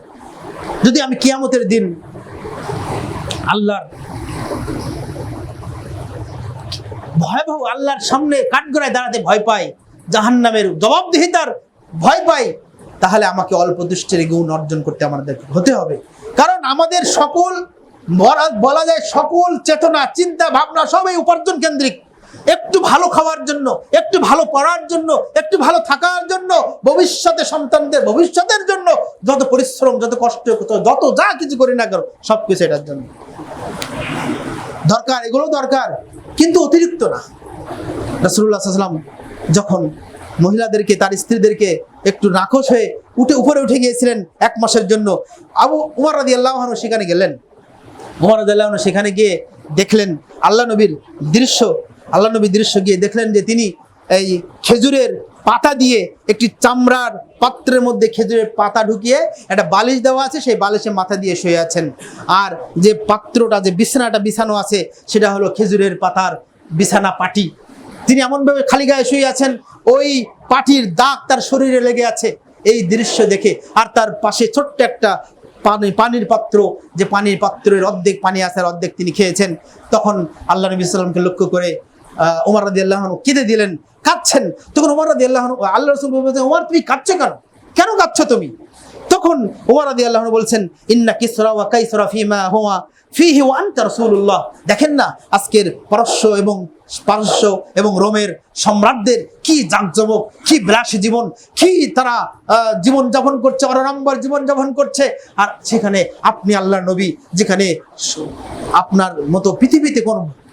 যদি আমি কিয়ামতের দিন আল্লাহর ভয়াবহ আল্লাহর সামনে কাঠগড়ায় দাঁড়াতে ভয় পাই, জাহান্নামের জবাবদিহিতার ভয় পাই, তাহলে আমাকে অল্প তুষ্টির গুণ অর্জন করতে আমাদের হতে হবে। কারণ আমাদের সকল বলা যায় সকল চেতনা, চিন্তা, ভাবনা সবই উপার্জন কেন্দ্রিক। একটু ভালো খাওয়ার জন্য, একটু ভালো পড়ার জন্য, একটু ভালো থাকার জন্য, ভবিষ্যতে সন্তানদের ভবিষ্যতের জন্য যত পরিশ্রম, যত কষ্ট, যত যা কিছু করি না কেন, সবকিছু এটার জন্য দরকার, এগুলো দরকার, কিন্তু অতিরিক্ত না। রাসূলুল্লাহ সাল্লাল্লাহু আলাইহি ওয়াসাল্লাম যখন মহিলাদেরকে, তার স্ত্রীদেরকে একটু নাখোশ হয়ে উপরে উঠে গিয়েছিলেন 1 মাসের জন্য, আবু উমর রাদিয়াল্লাহু আনহু সেখানে গেলেন। উমর রাদিয়াল্লাহু আনহু সেখানে গিয়ে দেখলেন আল্লাহ নবীর দৃশ্য গিয়ে দেখলেন যে তিনি এই খেজুরের পাতা দিয়ে একটি চামড়ার পাত্রের মধ্যে খেজুরের পাতা ঢুকিয়ে একটা বালিশ দেওয়া আছে, সেই বালিশে মাথা দিয়ে শুয়ে আছেন। আর যে পাত্রটা, যে বিছানাটা বিছানো আছে, সেটা হলো খেজুরের পাতার বিছানা পাটি। তিনি এমনভাবে খালি গায়ে শুয়ে আছেন, ওই পাটির দাগ তার শরীরে লেগে আছে। এই দৃশ্য দেখে, আর তার পাশে ছোট্ট একটা পানির পাত্র, যে পানির পাত্রের অর্ধেক পানি আছে আর অর্ধেক তিনি খেয়েছেন। তখন আল্লাহ নবী সাল্লাল্লাহু আলাইহি ওয়াসাল্লামকে লক্ষ্য করে ওমর রাদিয়াল্লাহু আনহু কেঁদে দিলেন, কাঁদছেন। তখন ওমর রাদিয়াল্লাহু আনহু, আল্লাহ রাসূল বলছেন, ওমর তুমি কাঁদছো কেন, কেন কাঁদছো তুমি? তখন ওমর রাদিয়াল্লাহু আনহু বলছেন, ইন্না কিসরা ওয়া কাইসরা ফিমা হুয়া ফিহি ওয়া আনতা রাসূলুল্লাহ। দেখেন না আজকের পারস্য এবং রোমের সম্রাটদের কি জাঁকজমক, কি বিলাসী জীবন, কি তারা জীবন যাপন করছে, অনাড়ম্বর জীবন যাপন করছে। আর সেখানে আপনি আল্লাহর নবী, যেখানে আপনার মতো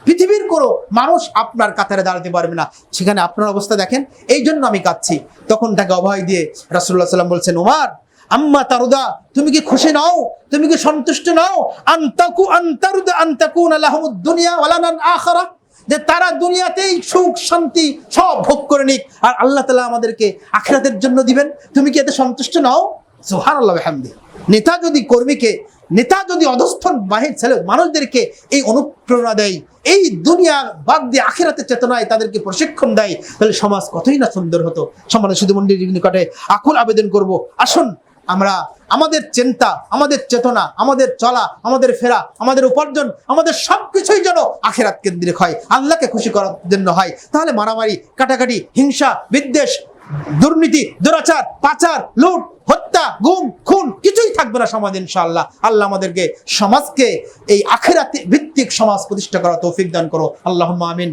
পৃথিবীর কোনো মানুষ আপনার কাতারে দাঁড়াতে পারবে না, সেখানে আপনার অবস্থা দেখেন, এই জন্য আমি কাঁদছি। তখন তাকে অভয় দিয়ে রাসূলুল্লাহ সাল্লাল্লাহু আলাইহি ওয়াসাল্লাম বলছেন, ওমর আম্মা তারুদা, তুমি কি খুশি নাও, তুমি কি সন্তুষ্ট নাও, আনতাকুনা লাহুমুদ দুনিয়া ওয়া লানাল আখিরা, যে তারা দুনিয়াতেই সুখ শান্তি সব ভোগ করে নিক, আর আল্লাহ তাআলা আমাদেরকে আখিরাতের জন্য দিবেন, তুমি কি এতে সন্তুষ্ট নাও? সুবহানাল্লাহ ওয়া বিহামদিহি। নেতা যদি অধস্থন বাহির ছেলে মানুষদেরকে এই অনুপ্রেরণা দেয়, এই দুনিয়া বাদ দিয়ে আখিরাতের চেতনায় তাদেরকে প্রশিক্ষণ দেয়, তাহলে সমাজ কতই না সুন্দর হতো। সম্মানিত সুধী মণ্ডলীর নিকটে আকুল আবেদন করব, আসুন আমরা আমাদের চিন্তা, আমাদের চেতনা, আমাদের চলা, আমাদের ফেরা, আমাদের উপার্জন, আমাদের সবকিছুই যেন আখিরাত কেন্দ্রিক হয়, আল্লাহকে খুশি করার জন্য হয়। তাহলে মারামারি, কাটাকাটি, হিংসা, বিদ্বেষ, দুর্নীতি, দুরাচার, পাচার, লুট, হত্যা, গুম, খুন কিছুই থাকবে না সমাজ ইনশাআল্লাহ। আল্লাহ আমাদেরকে সমাজকে এই আখিরাত ভিত্তিক সমাজ প্রতিষ্ঠা করার তৌফিক দান করো, আল্লাহুম্মা আমিন।